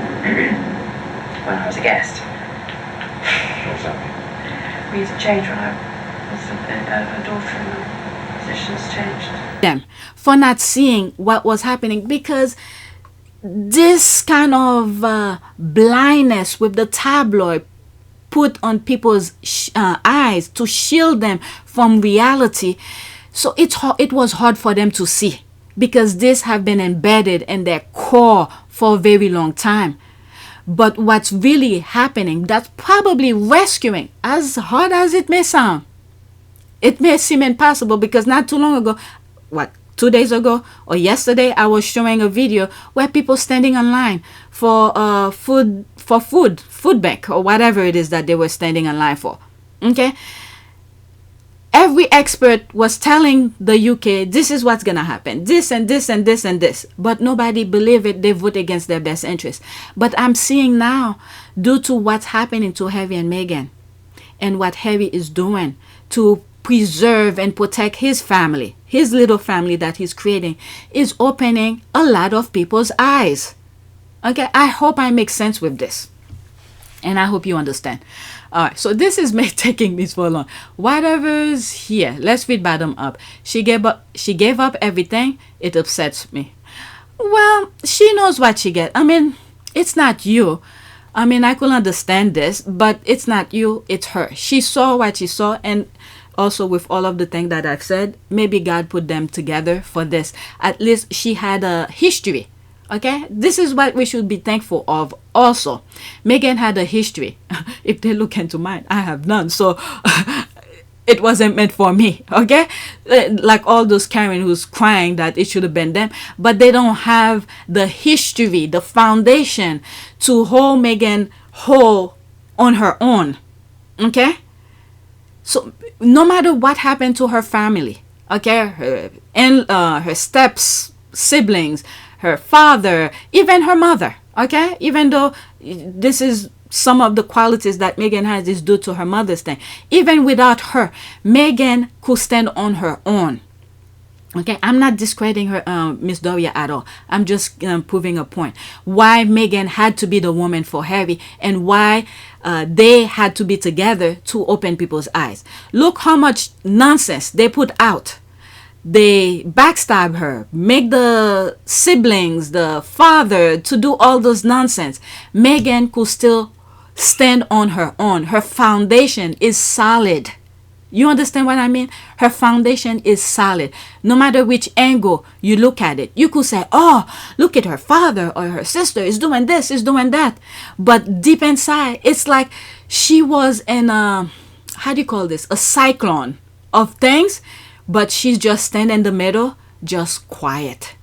when I was a guest. What does that mean? We used to change when I was a daughter, and the positions changed. Them for not seeing what was happening, because this kind of blindness with the tabloid put on people's eyes to shield them from reality. So it was hard for them to see, because this have been embedded in their core for a very long time. But what's really happening, that's probably rescuing, as hard as it may sound. It may seem impossible, because not too long ago, 2 days ago or yesterday, I was showing a video where people standing online for food bank or whatever it is that they were standing online for. Okay, every expert was telling the UK, this is what's going to happen, this and this and this and this. But nobody believed it. They vote against their best interest. But I'm seeing now, due to what's happening to Harry and Meghan, and what Harry is doing to preserve and protect his family, his little family that he's creating, is opening a lot of people's eyes. Okay, I hope I make sense with this. And I hope you understand. All right, so this is me taking this for long. Whatever's here, let's read bottom up. She gave up everything. It upsets me. Well, she knows what she get. I mean, it's not you. I mean, I could understand this, but it's not you, it's her. She saw what she saw, and also with all of the things that I've said, maybe God put them together for this. At least she had a history. Okay, this is what we should be thankful of also. Meghan had a history. If they look into mine, I have none. So it wasn't meant for me. Okay, like all those Karen who's crying that it should have been them, but they don't have the history, the foundation to hold Meghan whole on her own. Okay, so no matter what happened to her family, okay, her siblings, her father, even her mother, okay? Even though this is some of the qualities that Meghan has is due to her mother's thing. Even without her, Meghan could stand on her own. Okay, I'm not discrediting her, Miss Doria at all. I'm just proving a point. Why Meghan had to be the woman for Harry, and why they had to be together to open people's eyes. Look how much nonsense they put out. They backstab her, make the siblings, the father, to do all those nonsense. Meghan could still stand on her own. Her foundation is solid. You understand what I mean? Her foundation is solid. No matter which angle you look at it, you could say, oh, look at her father or her sister is doing this, is doing that. But deep inside, it's like she was in a, how do you call this? A cyclone of things. But she's just standing in the middle, just quiet.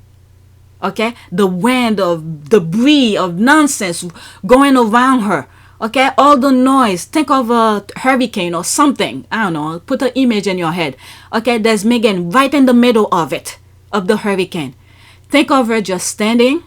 Okay? The wind of debris, of nonsense going around her. Okay? All the noise. Think of a hurricane or something. I don't know. Put an image in your head. Okay? There's Meghan right in the middle of it, of the hurricane. Think of her just standing,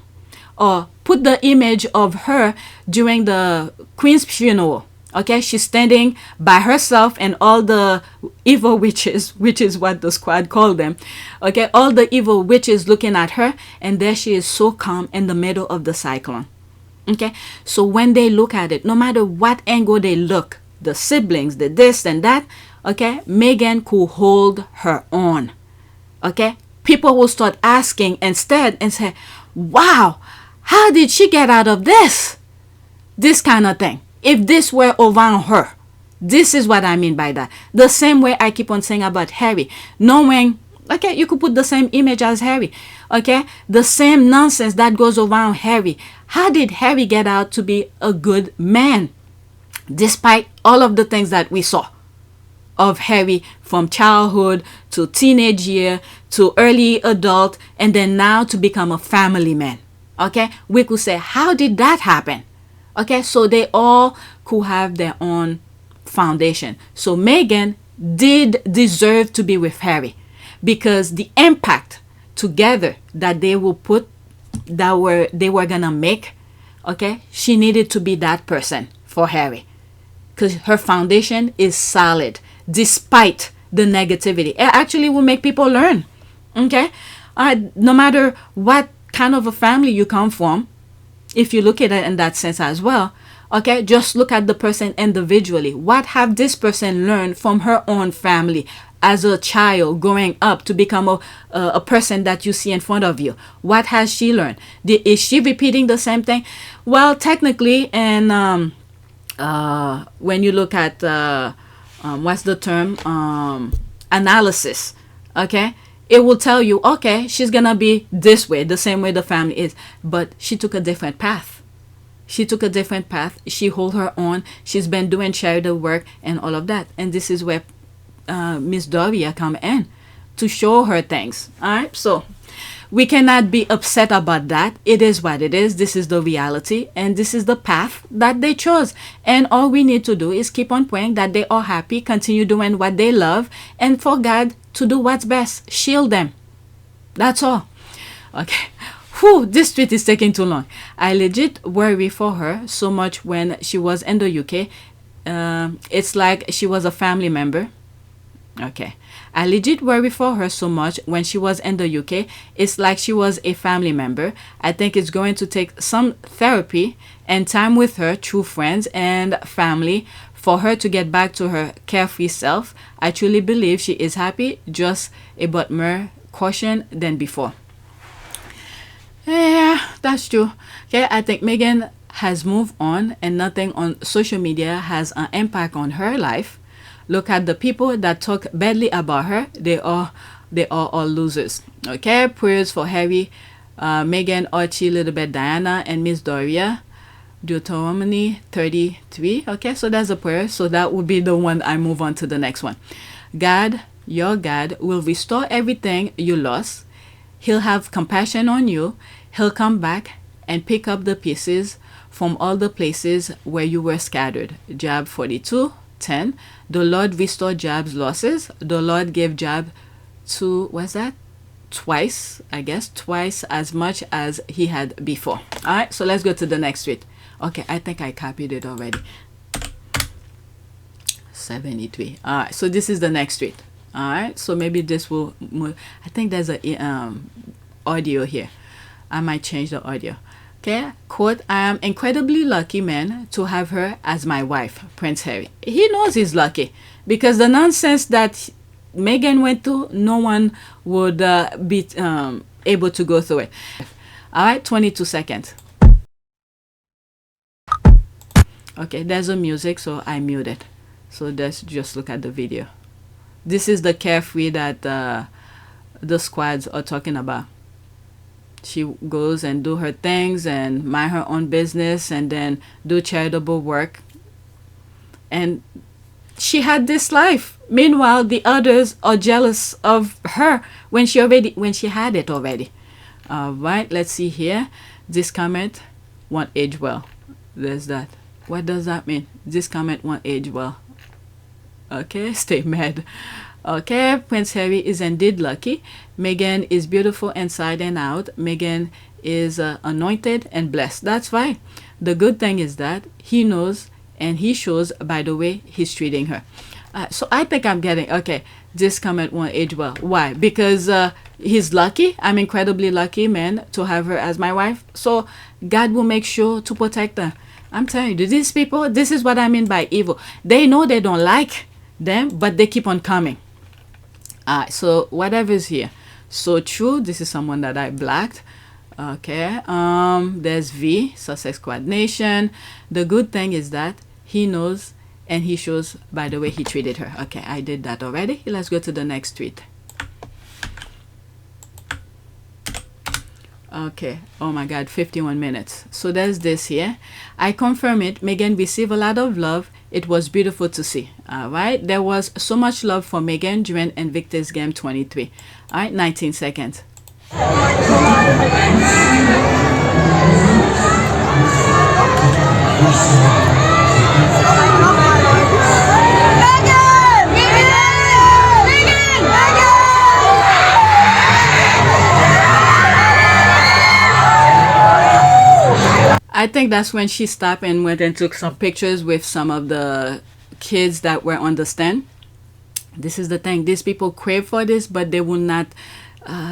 or put the image of her during the Queen's funeral. Okay, she's standing by herself and all the evil witches, which is what the squad called them. Okay, all the evil witches looking at her, and there she is so calm in the middle of the cyclone. Okay, so when they look at it, no matter what angle they look, the siblings, the this and that, okay, Meghan could hold her own. Okay, people will start asking instead and say, wow, how did she get out of this? This kind of thing. If this were around her, this is what I mean by that. The same way I keep on saying about Harry, knowing, okay, you could put the same image as Harry, okay, the same nonsense that goes around Harry. How did Harry get out to be a good man, despite all of the things that we saw of Harry from childhood to teenage year to early adult, and then now to become a family man? Okay, we could say, how did that happen? Okay, so they all could have their own foundation. So Meghan did deserve to be with Harry, because the impact together that they will put, they were gonna make, okay, she needed to be that person for Harry, because her foundation is solid despite the negativity. It actually will make people learn. Okay, no matter what kind of a family you come from, if you look at it in that sense as well, okay, just look at the person individually. What have this person learned from her own family as a child growing up to become a person that you see in front of you? What has she learned? Is she repeating the same thing? Well, technically, and when you look at, what's the term? Analysis, okay? It will tell you, okay, she's gonna be this way, the same way the family is. But she took a different path. She took a different path. She hold her own. She's been doing charity work and all of that. And this is where Miss Doria come in to show her things. All right, so We cannot be upset about that. It is what it is. This is the reality, and this is the path that they chose. And all we need to do is keep on praying that they are happy, continue doing what they love, and for God to do what's best. Shield them. That's all. Okay. Whew, this tweet is taking too long. I legit worry for her so much when she was in the UK. It's like she was a family member. Okay. I legit worry for her so much when she was in the UK. It's like she was a family member. I think it's going to take some therapy and time with her, true friends and family, for her to get back to her carefree self. I truly believe she is happy, just a bit more caution than before. Yeah, that's true. Okay, I think Meghan has moved on, and nothing on social media has an impact on her life. Look at the people that talk badly about her. They are all losers. Okay, prayers for Harry, Meghan, Archie, Elizabeth, Diana, and Miss Doria. Deuteronomy 33. Okay, so that's a prayer. So that would be the one. I move on to the next one. God, your God, will restore everything you lost. He'll have compassion on you. He'll come back and pick up the pieces from all the places where you were scattered. Job 42:10. The Lord restored Job's losses. The Lord gave Job twice as much as he had before. All right, so let's go to the next tweet. Okay, I think I copied it already. 73. All right, so this is the next tweet. All right, so maybe this will move. I think there's a audio here. I might change the audio. Okay, quote, I am incredibly lucky, man, to have her as my wife, Prince Harry. He knows he's lucky because the nonsense that Meghan went through, no one would be able to go through it. All right, 22 seconds. Okay, there's a music, so I mute it. So let's just look at the video. This is the carefree that the squads are talking about. She goes and do her things and mind her own business and then do charitable work. And she had this life. Meanwhile, the others are jealous of her when she had it already. All right, let's see here. This comment won't age well. There's that. What does that mean? This comment won't age well. Okay, stay mad. Okay, Prince Harry is indeed lucky. Meghan is beautiful inside and out. Meghan is anointed and blessed. That's fine. The good thing is that he knows and he shows by the way he's treating her. So I think I'm getting, okay, this comment won't age well. Why? Because he's lucky. I'm incredibly lucky, man, to have her as my wife. So God will make sure to protect her. I'm telling you, these people, this is what I mean by evil. They know they don't like them, but they keep on coming. So whatever is here. So true. This is someone that I blacked. Okay. There's V, Sussex Squad Nation. The good thing is that he knows and he shows by the way he treated her. Okay, I did that already. Let's go to the next tweet. Okay, oh my god, 51 minutes. So there's this here. I confirm it. Meghan received a lot of love. It was beautiful to see. All right, there was so much love for Meghan during Invictus Game 23. All right, 19 seconds. I think that's when she stopped and went and took some pictures with some of the kids that were on the stand. This is the thing. These people crave for this, but they will not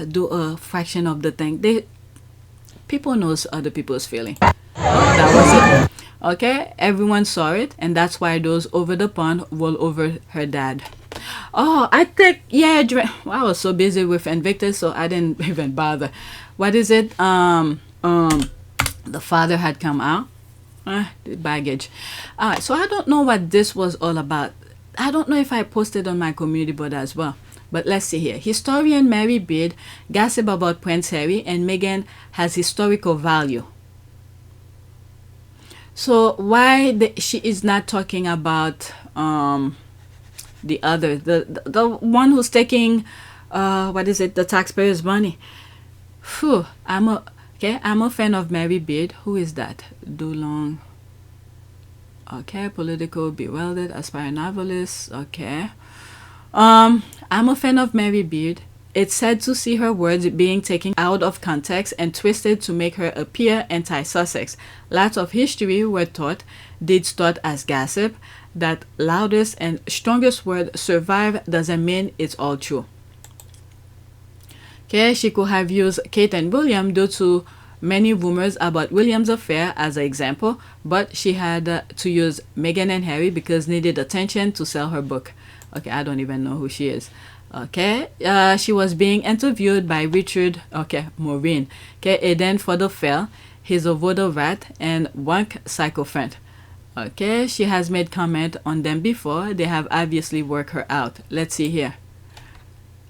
do a fraction of the thing. People knows other people's feeling. That was it. Okay, everyone saw it, and that's why those over the pond roll over her dad. Oh, I think, yeah, I was so busy with Invictus, so I didn't even bother. What is it? The father had come out. The baggage. Alright, so I don't know what this was all about. I don't know if I posted on my community board as well. But let's see here. Historian Mary Beard gossip about Prince Harry and Meghan has historical value. So why she is not talking about the other, the one who's taking the taxpayers' money? Phew, I'm a fan of Mary Beard. Who is that? Dulong. Okay, political, bewildered, aspiring novelist. Okay. I'm a fan of Mary Beard. It's sad to see her words being taken out of context and twisted to make her appear anti-Sussex. Lots of history were taught, deeds taught as gossip. That loudest and strongest word survive doesn't mean it's all true. Okay, she could have used Kate and William due to many rumors about William's affair as an example, but she had to use Meghan and Harry because needed attention to sell her book. Okay, I don't even know who she is. Okay, she was being interviewed by Richard, Maureen. Okay, Eden for the Fail, he's a voter rat, and WanK psycho friend. Okay, she has made comment on them before. They have obviously worked her out. Let's see here.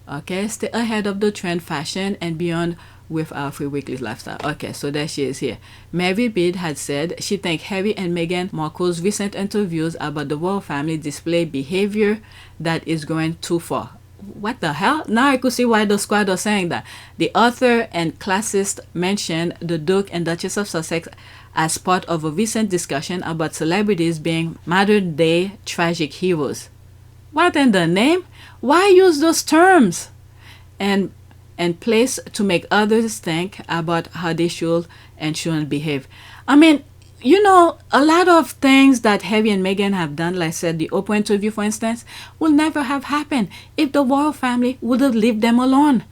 Okay, stay ahead of the trend, fashion, and beyond with our free weekly lifestyle. Okay, so there she is here. Mary Beard had said she thanked Harry and Meghan Markle's recent interviews about the royal family display behavior that is going too far. What the hell? Now I could see why the squad are saying that. The author and classist mentioned the Duke and Duchess of Sussex as part of a recent discussion about celebrities being modern-day tragic heroes. What in the name? Why use those terms? And place to make others think about how they should and shouldn't behave. I mean, you know, a lot of things that Harry and Meghan have done, like I said, the Oprah interview, for instance, will never have happened if the royal family would have left them alone.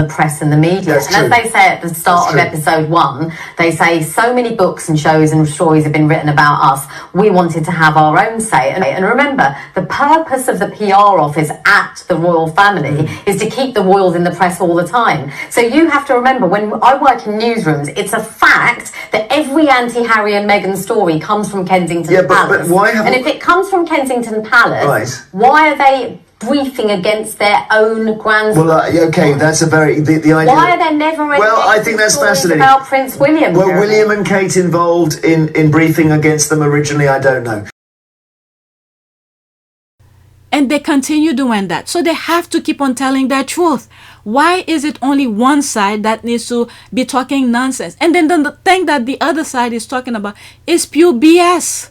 The press and the media. That's and as true. they say at the start of episode 1, they say so many books and shows and stories have been written about us. We wanted to have our own say. And remember, the purpose of the PR office at the royal family is to keep the royals in the press all the time. So you have to remember, when I work in newsrooms, it's a fact that every anti-Harry and Meghan story comes from Kensington Palace. But why haven't... And if it comes from Kensington Palace, Right. why are they briefing against their own grandson? Well, okay, that's a very... The idea... Why are there never any Well, I think that's stories fascinating. about Prince William? Were Jeremy? William and Kate involved in briefing against them originally? I don't know. And they continue doing that. So they have to keep on telling their truth. Why is it only one side that needs to be talking nonsense? And then the thing that the other side is talking about is pure BS.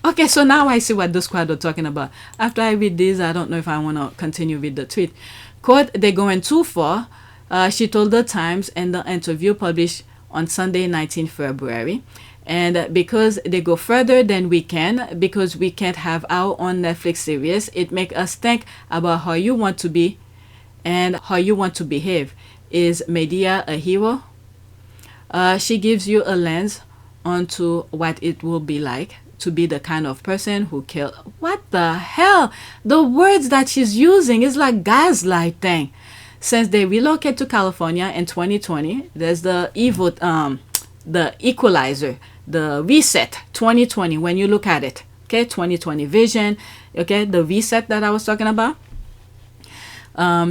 Okay, so now I see what the squad are talking about. After I read this, I don't know if I want to continue with the tweet. Quote, they're going too far, she told the Times in the interview published on Sunday, 19 February. And because they go further than we can, because we can't have our own Netflix series, it makes us think about how you want to be and how you want to behave. Is media a hero? She gives you a lens onto what it will be like to be the kind of person who kill. What the hell? The words that she's using is like gaslighting. Since they relocate to California in 2020, there's the the equalizer, the reset 2020. When you look at it, okay, 2020 vision, okay, the reset that I was talking about.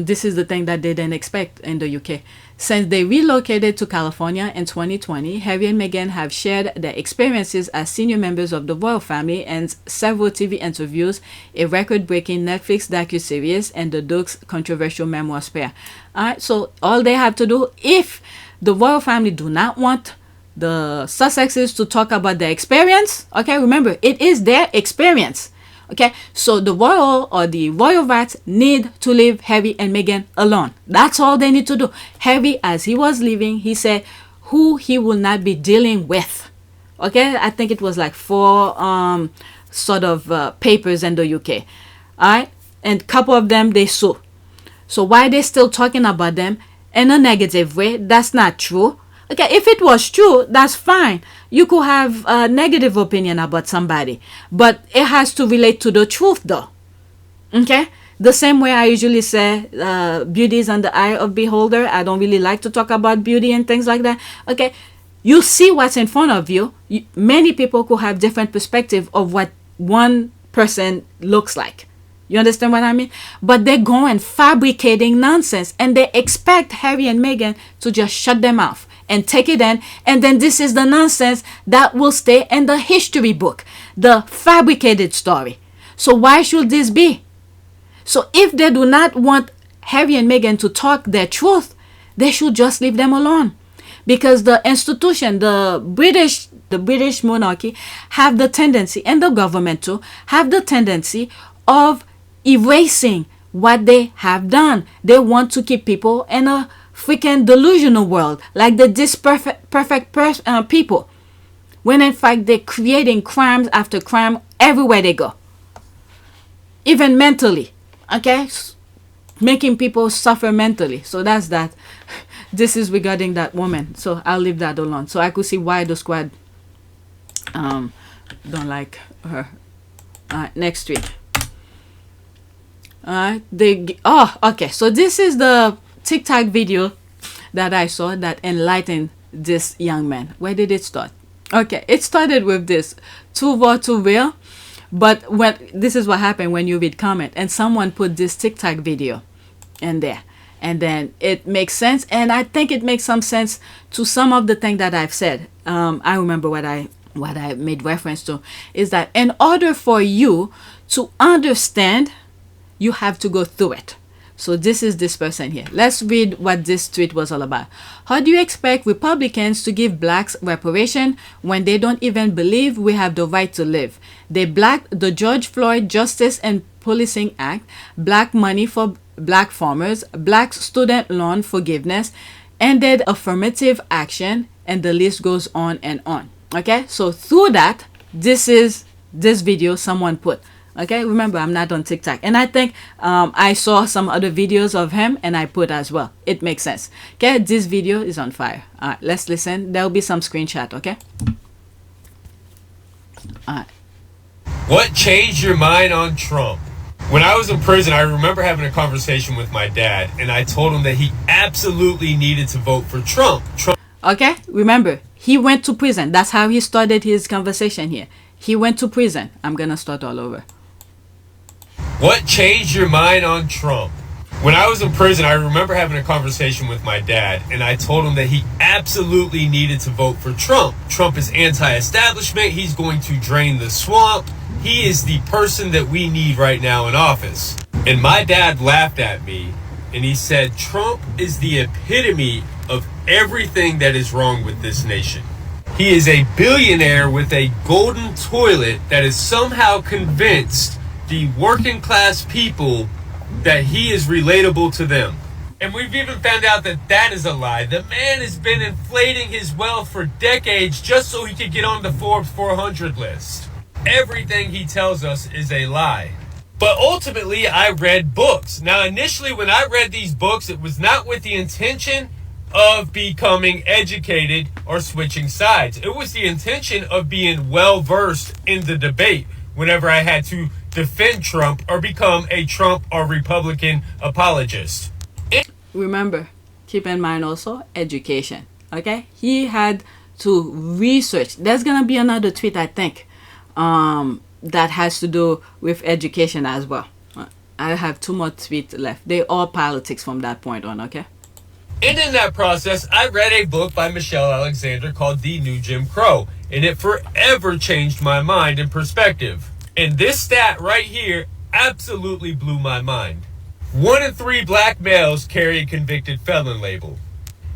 This is the thing that they didn't expect in the UK. Since they relocated to California in 2020, Harry and Meghan have shared their experiences as senior members of the royal family and several TV interviews, a record-breaking Netflix docuseries, and the Duke's controversial memoir Spare. Alright, so all they have to do, if the royal family do not want the Sussexes to talk about their experience, okay, remember, it is their experience. Okay, so the royal or the royal rats need to leave Harry and Meghan alone. That's all they need to do. Harry, as he was leaving, he said who he will not be dealing with. Okay, I think it was like 4 sort of papers in the UK. All right, and a couple of them they sue. So why they still talking about them in a negative way? That's not true. Okay, if it was true, that's fine. You could have a negative opinion about somebody, but it has to relate to the truth though. Okay? The same way I usually say beauty is in the eye of beholder. I don't really like to talk about beauty and things like that. Okay? You see what's in front of you. Many people could have different perspective of what one person looks like. You understand what I mean? But they're going fabricating nonsense and they expect Harry and Meghan to just shut them off and take it in, and then this is the nonsense that will stay in the history book, the fabricated story. So why should this be? So if they do not want Harry and Meghan to talk their truth, they should just leave them alone. Because the institution, the British monarchy have the tendency, and the government too, have the tendency of erasing what they have done. They want to keep people in a freaking delusional world, like the perfect people, when in fact they're creating crimes after crime everywhere they go, even mentally, okay, making people suffer mentally. So that's that. This is regarding that woman, so I'll leave that alone. So I could see why the squad don't like her. Next tweet. Okay, so this is the TikTok video that I saw that enlightened this young man. Where did it start? Okay, it started with this too raw, too real. But this is what happened when you read comment and someone put this TikTok video in there, and then it makes sense, and I think it makes some sense to some of the things that I've said. I remember what I made reference to is that in order for you to understand, you have to go through it. So this is this person here. Let's read what this tweet was all about. How do you expect Republicans to give blacks reparation when they don't even believe we have the right to live? They blacked the George Floyd Justice and Policing Act, black money for black farmers, black student loan forgiveness, ended affirmative action, and the list goes on and on. Okay, so through that, this is this video someone put. Okay, remember, I'm not on TikTok, and I think I saw some other videos of him and I put as well. It makes sense. Okay, this video is on fire. All right, let's listen. There'll be some screenshot. Okay. All right. What changed your mind on Trump? When I was in prison, I remember having a conversation with my dad, and I told him that he absolutely needed to vote for Trump. Okay, remember, he went to prison. That's how he started his conversation here. He went to prison. I'm gonna start all over. What changed your mind on Trump? When I was in prison, I remember having a conversation with my dad, and I told him that he absolutely needed to vote for Trump. Trump is anti-establishment. He's going to drain the swamp. He is the person that we need right now in office. And my dad laughed at me, and he said, Trump is the epitome of everything that is wrong with this nation. He is a billionaire with a golden toilet that is somehow convinced the working class people that he is relatable to them. And we've even found out that that is a lie. The man has been inflating his wealth for decades just so he could get on the Forbes 400 list. Everything he tells us is a lie. But ultimately, I read books. Now, initially, when I read these books, it was not with the intention of becoming educated or switching sides. It was the intention of being well-versed in the debate whenever I had to defend Trump or become a Trump or Republican apologist. Remember, keep in mind also education. Okay, he had to research. There's gonna be another tweet, I think, that has to do with education as well. I have 2 more tweets left. They all politics from that point on. Okay. And in that process, I read a book by Michelle Alexander called The New Jim Crow, and it forever changed my mind and perspective. And this stat right here absolutely blew my mind. 1 in 3 black males carry a convicted felon label.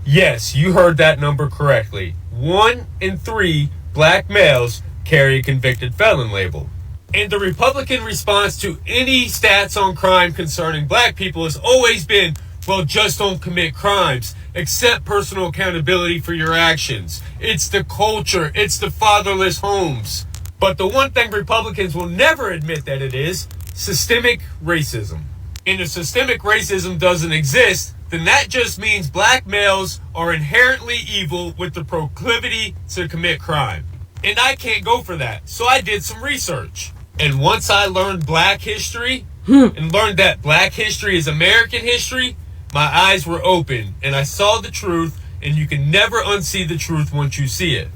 Yes, you heard that number correctly. 1 in 3 black males carry a convicted felon label. And the Republican response to any stats on crime concerning black people has always been, well, just don't commit crimes. Accept personal accountability for your actions. It's the culture. It's the fatherless homes. But the one thing Republicans will never admit that it is, systemic racism. And if systemic racism doesn't exist, then that just means black males are inherently evil with the proclivity to commit crime. And I can't go for that. So I did some research. And once I learned black history and learned that black history is American history, my eyes were open and I saw the truth, and you can never unsee the truth once you see it.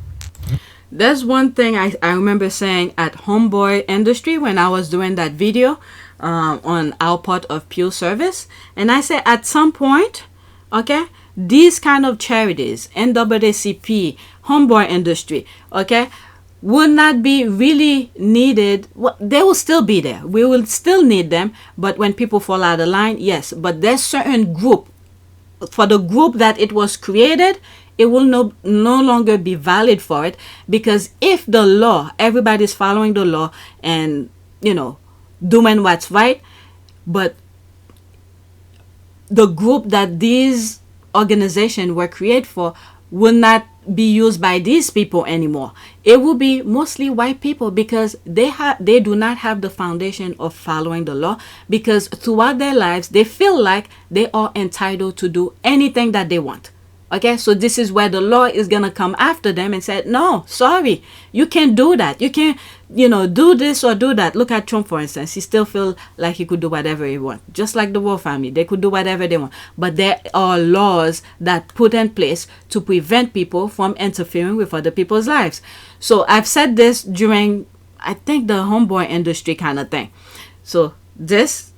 There's one thing I remember saying at Homeboy Industry when I was doing that video on our part of Pure Service. And I said at some point, okay, these kind of charities, NAACP, Homeboy Industry, okay, will not be really needed. Well, they will still be there. We will still need them. But when people fall out of line, yes. But there's certain group for the group that it was created, it will no longer be valid for it, because if the law, everybody's following the law and, you know, doing what's right, but the group that these organizations were created for will not be used by these people anymore. It will be mostly white people, because they do not have the foundation of following the law, because throughout their lives they feel like they are entitled to do anything that they want. Okay, so this is where the law is gonna come after them and say, no, sorry, you can't do that. You can't, you know, do this or do that. Look at Trump, for instance. He still feels like he could do whatever he wants. Just like the royal family, they could do whatever they want. But there are laws that put in place to prevent people from interfering with other people's lives. So I've said this during, I think, the homeboy industry kind of thing. So this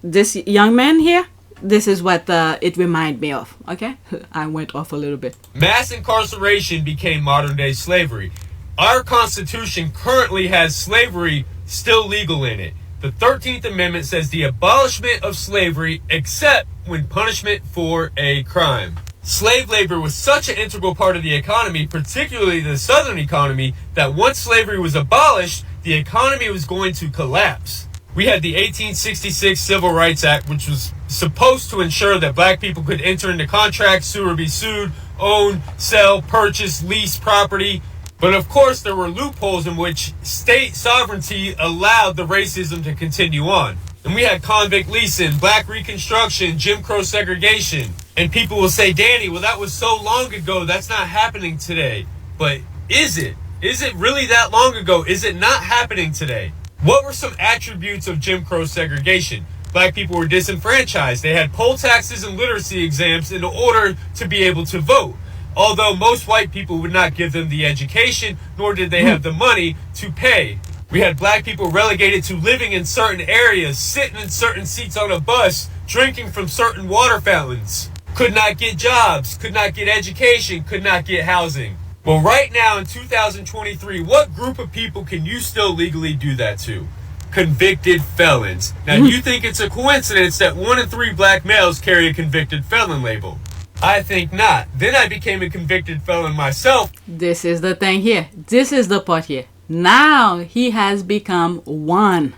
young man here, this is what it reminded me of. Okay, I went off a little bit. Mass incarceration became modern day slavery. Our Constitution currently has slavery still legal in it. The 13th Amendment says the abolishment of slavery except when punishment for a crime. Slave labor was such an integral part of the economy, particularly the Southern economy, that once slavery was abolished, the economy was going to collapse. We had the 1866 Civil Rights Act, which was supposed to ensure that black people could enter into contracts, sue or be sued, own, sell, purchase, lease property. But of course, there were loopholes in which state sovereignty allowed the racism to continue on. And we had convict leasing, black reconstruction, Jim Crow segregation. And people will say, Danny, well, that was so long ago, that's not happening today. But is it? Is it really that long ago? Is it not happening today? What were some attributes of Jim Crow segregation? Black people were disenfranchised. They had poll taxes and literacy exams in order to be able to vote. Although most white people would not give them the education, nor did they have the money to pay. We had black people relegated to living in certain areas, sitting in certain seats on a bus, drinking from certain water fountains. Could not get jobs, could not get education, could not get housing. Well, right now in 2023, what group of people can you still legally do that to? Convicted felons. Now, do you think it's a coincidence that 1 in 3 black males carry a convicted felon label? I think not. Then I became a convicted felon myself. This is the thing here. This is the part here. Now he has become one.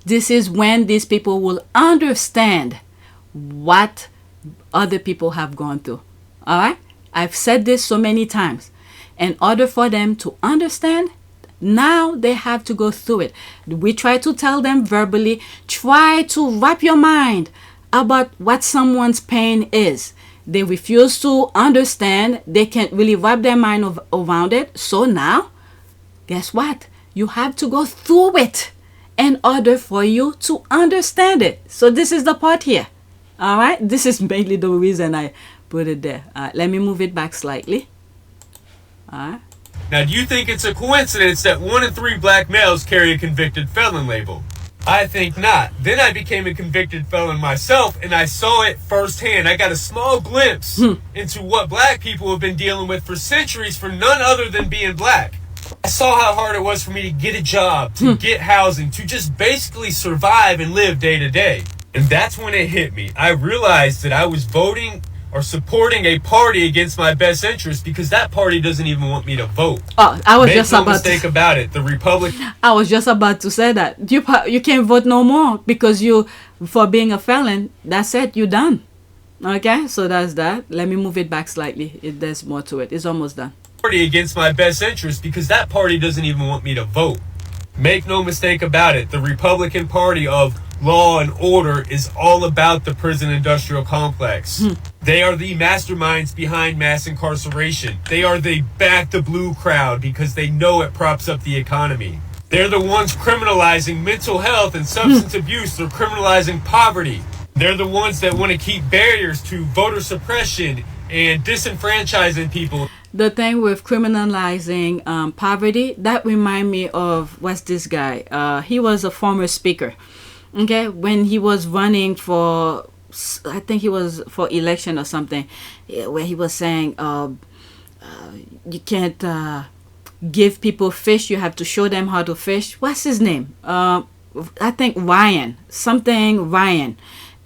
This is when these people will understand what other people have gone through. All right? I've said this so many times. In order for them to understand, now they have to go through it. We try to tell them verbally, try to wrap your mind about what someone's pain is. They refuse to understand. They can't really wrap their mind around it. So now, guess what? You have to go through it in order for you to understand it. So this is the part here. All right? This is mainly the reason I put it there. Let me move it back slightly. Now, do you think it's a coincidence that 1 in 3 black males carry a convicted felon label? I think not. Then I became a convicted felon myself, and I saw it firsthand. I got a small glimpse into what black people have been dealing with for centuries for none other than being black. I saw how hard it was for me to get a job, to get housing, to just basically survive and live day to day. And that's when it hit me. I realized that I was voting or supporting a party against my best interest because that party doesn't even want me to vote. Oh, I was Make just no about mistake about it. The Republican. I was just about to say that you can't vote no more because for being a felon. That's it. You're done. Okay, so that's that. Let me move it back slightly. There's more to it. It's almost done. Party against my best interest because that party doesn't even want me to vote. Make no mistake about it. The Republican Party of law and order is all about the prison industrial complex. They are the masterminds behind mass incarceration. They are the back the blue crowd because they know it props up the economy. They're the ones criminalizing mental health and substance abuse. They're criminalizing poverty. They're the ones that want to keep barriers to voter suppression and disenfranchising people. The thing with criminalizing poverty, that remind me of, what's this guy? He was a former speaker. Okay, when he was running for, I think he was for election or something, where he was saying, you can't give people fish, you have to show them how to fish. What's his name? I think Ryan, something Ryan.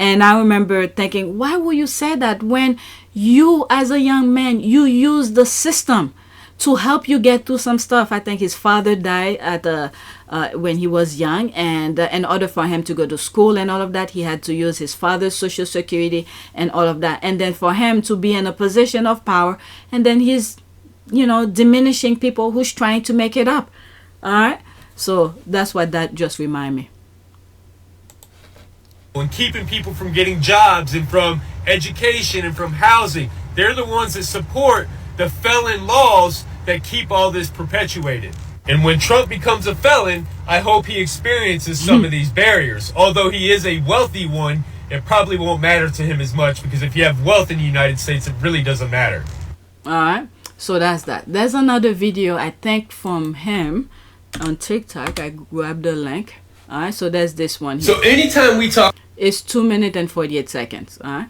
And I remember thinking, why would you say that when you, as a young man, you use the system to help you get through some stuff? I think his father died at when he was young, and in order for him to go to school and all of that, he had to use his father's social security and all of that. And then for him to be in a position of power, and then he's, you know, diminishing people who's trying to make it up. All right, so that's what that just remind me. And keeping people from getting jobs and from education and from housing. They're the ones that support the felon laws that keep all this perpetuated. And when Trump becomes a felon, I hope he experiences some of these barriers. Although he is a wealthy one, it probably won't matter to him as much, because if you have wealth in the United States, it really doesn't matter. All right, so that's that. There's another video, I think, from him on TikTok. I grabbed the link. All right, so there's this one here. So anytime we talk... It's 2 minutes and 48 seconds. All right.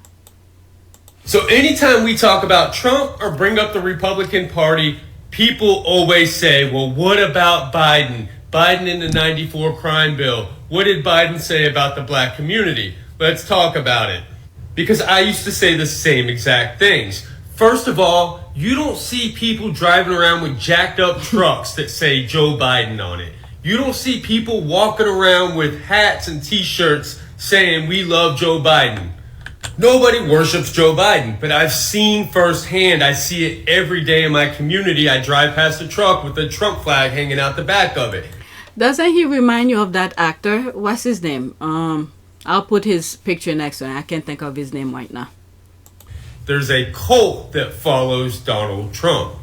So anytime we talk about Trump or bring up the Republican Party, people always say, well, what about Biden? Biden in the 94 crime bill. What did Biden say about the black community? Let's talk about it. Because I used to say the same exact things. First of all, you don't see people driving around with jacked up trucks that say Joe Biden on it. You don't see people walking around with hats and t-shirts saying we love Joe Biden. Nobody worships Joe Biden, but I've seen firsthand, I see it every day in my community. I drive past a truck with a Trump flag hanging out the back of it. Doesn't he remind you of that actor? What's his name? I'll put his picture next to him. I can't think of his name right now. There's a cult that follows Donald Trump.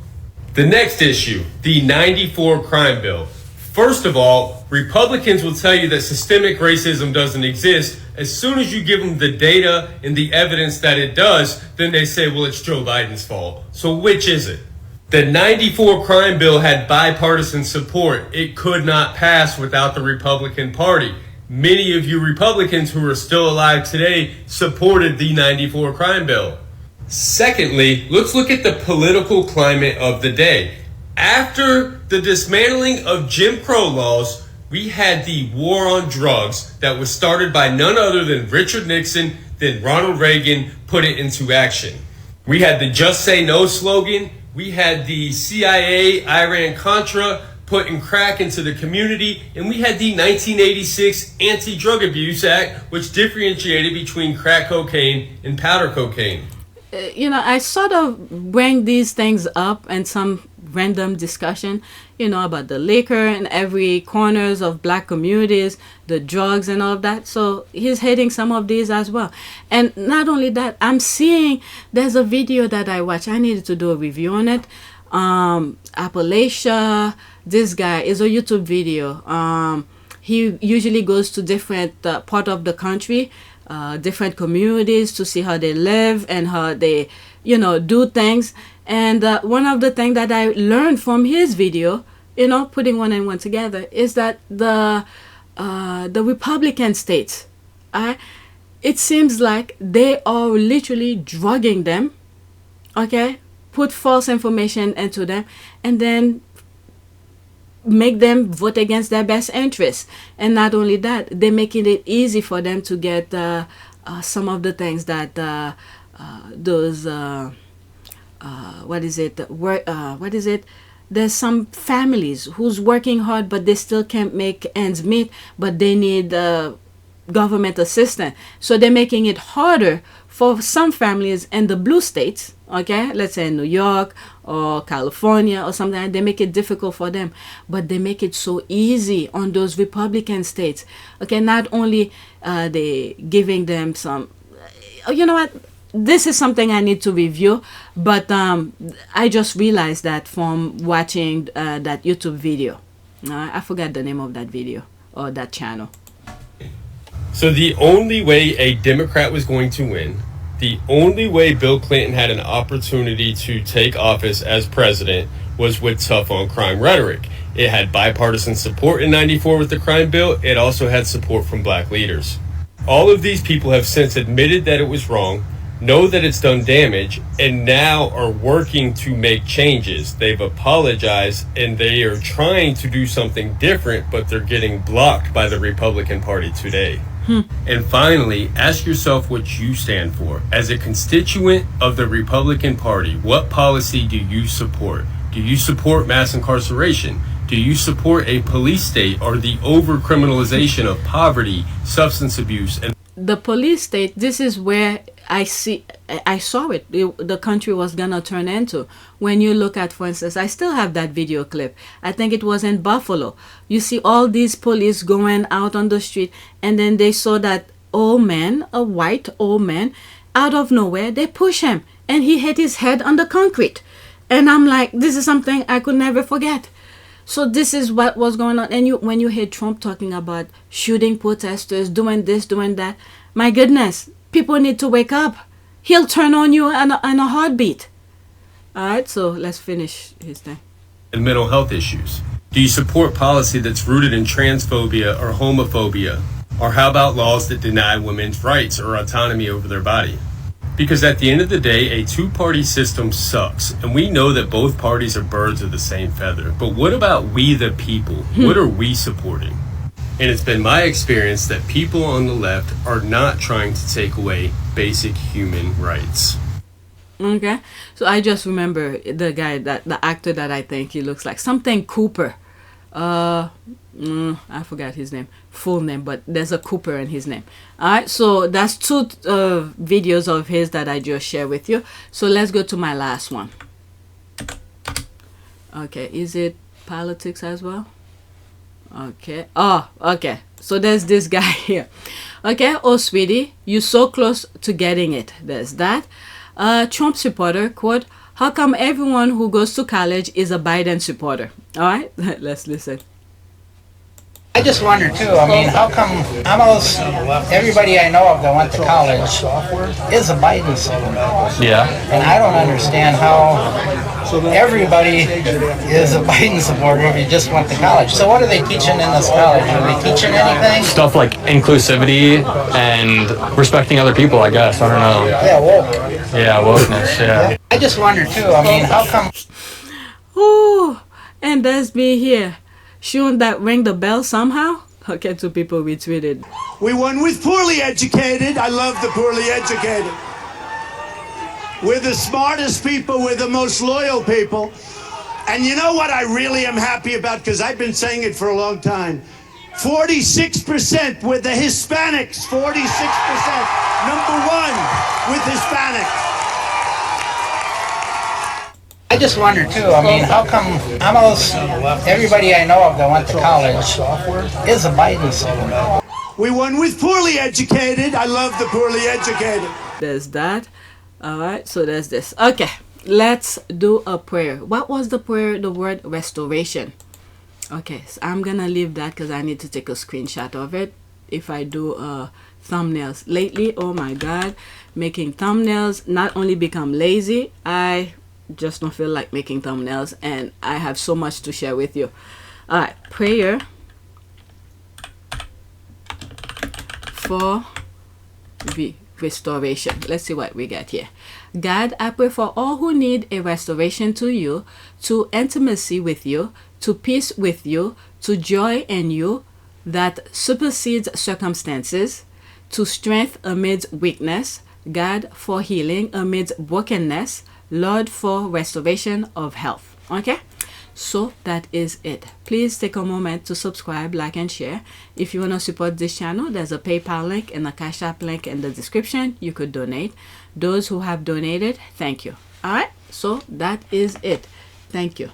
The next issue, the 94 crime bill. First of all, Republicans will tell you that systemic racism doesn't exist. As soon as you give them the data and the evidence that it does, then they say, well, it's Joe Biden's fault. So which is it? The 94 crime bill had bipartisan support. It could not pass without the Republican Party. Many of you Republicans who are still alive today supported the 94 crime bill. Secondly, let's look at the political climate of the day. After the dismantling of Jim Crow laws, we had the war on drugs that was started by none other than Richard Nixon, then Ronald Reagan put it into action. We had the Just Say No slogan. We had the CIA, Iran-Contra, putting crack into the community. And we had the 1986 Anti-Drug Abuse Act, which differentiated between crack cocaine and powder cocaine. You know, I sort of bring these things up and some random discussion, you know, about the liquor in every corners of black communities, the drugs and all of that. So he's hitting some of these as well. And not only that, I'm seeing there's a video that I watched. I needed to do a review on it. Appalachia, this guy is a YouTube video. He usually goes to different part of the country, different communities to see how they live and how they, you know, do things. And one of the things that I learned from his video, you know, putting one and one together, is that the Republican states, it seems like they are literally drugging them, okay, put false information into them, and then make them vote against their best interests. And not only that, they're making it easy for them to get some of the things that those there's some families who's working hard but they still can't make ends meet, but they need government assistance. So they're making it harder for some families in the blue states, okay, let's say in New York or California or something. They make it difficult for them, but they make it so easy on those Republican states. Okay, not only they giving them some, you know what, this is something I need to review, but I just realized that from watching that YouTube video. I forgot the name of that video or that channel. So the only way a Democrat was going to win, the only way Bill Clinton had an opportunity to take office as president was with tough on crime rhetoric. It had bipartisan support in '94 with the crime bill. It also had support from black leaders. All of these people have since admitted that it was wrong, know that it's done damage, and now are working to make changes. They've apologized and they are trying to do something different, but they're getting blocked by the Republican Party today. And finally, ask yourself what you stand for. As a constituent of the Republican Party, what policy do you support? Do you support mass incarceration? Do you support a police state or the over-criminalization of poverty, substance abuse, and the police state? This is where I saw it. The country was gonna turn into. When you look at, for instance, I still have that video clip. I think it was in Buffalo. You see all these police going out on the street, and then they saw that old man, a white old man, out of nowhere, they push him, and he hit his head on the concrete. And I'm like, this is something I could never forget. So this is what was going on. And when you hear Trump talking about shooting protesters, doing this, doing that, my goodness, people need to wake up. He'll turn on you in a heartbeat. All right, so let's finish his thing. and mental health issues? Do you support policy that's rooted in transphobia or homophobia? Or how about laws that deny women's rights or autonomy over their body? Because at the end of the day, a two-party system sucks, and we know that both parties are birds of the same feather. But what about we the people? What are we supporting? And it's been my experience that people on the left are not trying to take away basic human rights. Okay, so I just remember the guy, the actor that I think he looks like, something Cooper. I forgot his name, full name, but there's a Cooper in his name. All right, so that's two videos of his that I just shared with you. So let's go to my last one. Okay, is it politics as well? Okay. Oh, okay. So there's this guy here. Okay. Oh, sweetie, you're so close to getting it. There's that. Trump supporter, quote, how come everyone who goes to college is a Biden supporter? All right. Let's listen. I just wonder too, I mean, how come almost everybody I know of that went to college is a Biden supporter? Yeah. And I don't understand how everybody is a Biden supporter if you just went to college. So what are they teaching in this college? Are they teaching anything? Stuff like inclusivity and respecting other people, I guess. I don't know. Yeah, woke. Yeah, wokeness, yeah. I just wonder too, I mean, how come... Oh, and there's me here. Shouldn't that ring the bell somehow? Okay, two people retweeted. We won with poorly educated. I love the poorly educated. We're the smartest people. We're the most loyal people. And you know what I really am happy about? Because I've been saying it for a long time. 46% with the Hispanics. 46%. Number one with Hispanics. I just wonder too, I mean, how come almost everybody I know of that went to college is a Biden supporter? We won with poorly educated. I love the poorly educated. There's that. All right, so there's this. Okay, let's do a prayer. What was the prayer? The word restoration. Okay, so I'm gonna leave that because I need to take a screenshot of it. If I do thumbnails lately, oh my God, making thumbnails not only become lazy, I just don't feel like making thumbnails, and I have so much to share with you. All right, prayer for restoration. Let's see what we got here. God, I pray for all who need a restoration to you, to intimacy with you, to peace with you, to joy in you that supersedes circumstances, to strength amidst weakness. God, for healing amidst brokenness. Lord, for restoration of health. Okay, so that is it. Please take a moment to subscribe, like, and share. If you want to support this channel, there's a PayPal link and a Cash App link in the description. You could donate. Those who have donated, thank you. All right, so that is it. Thank you.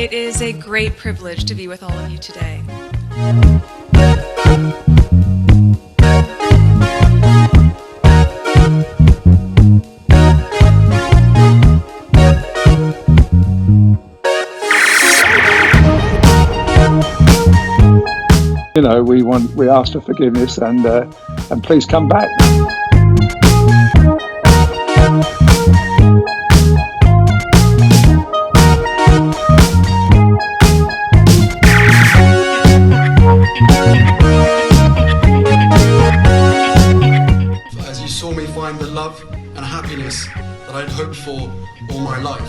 It is a great privilege to be with all of you today. You know, we ask for forgiveness and please come back. As you saw me find the love and happiness that I'd hoped for all my life.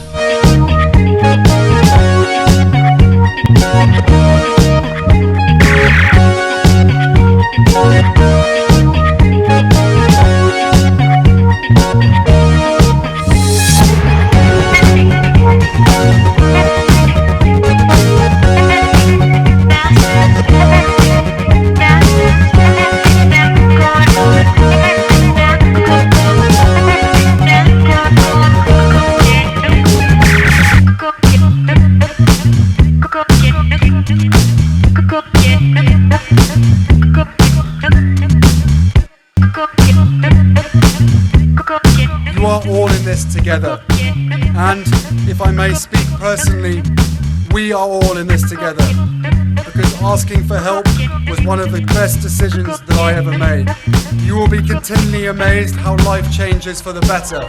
You are all in this together, and if I may speak personally, we are all in this together, because asking for help was one of the best decisions that I ever made. You will be continually amazed how life changes for the better.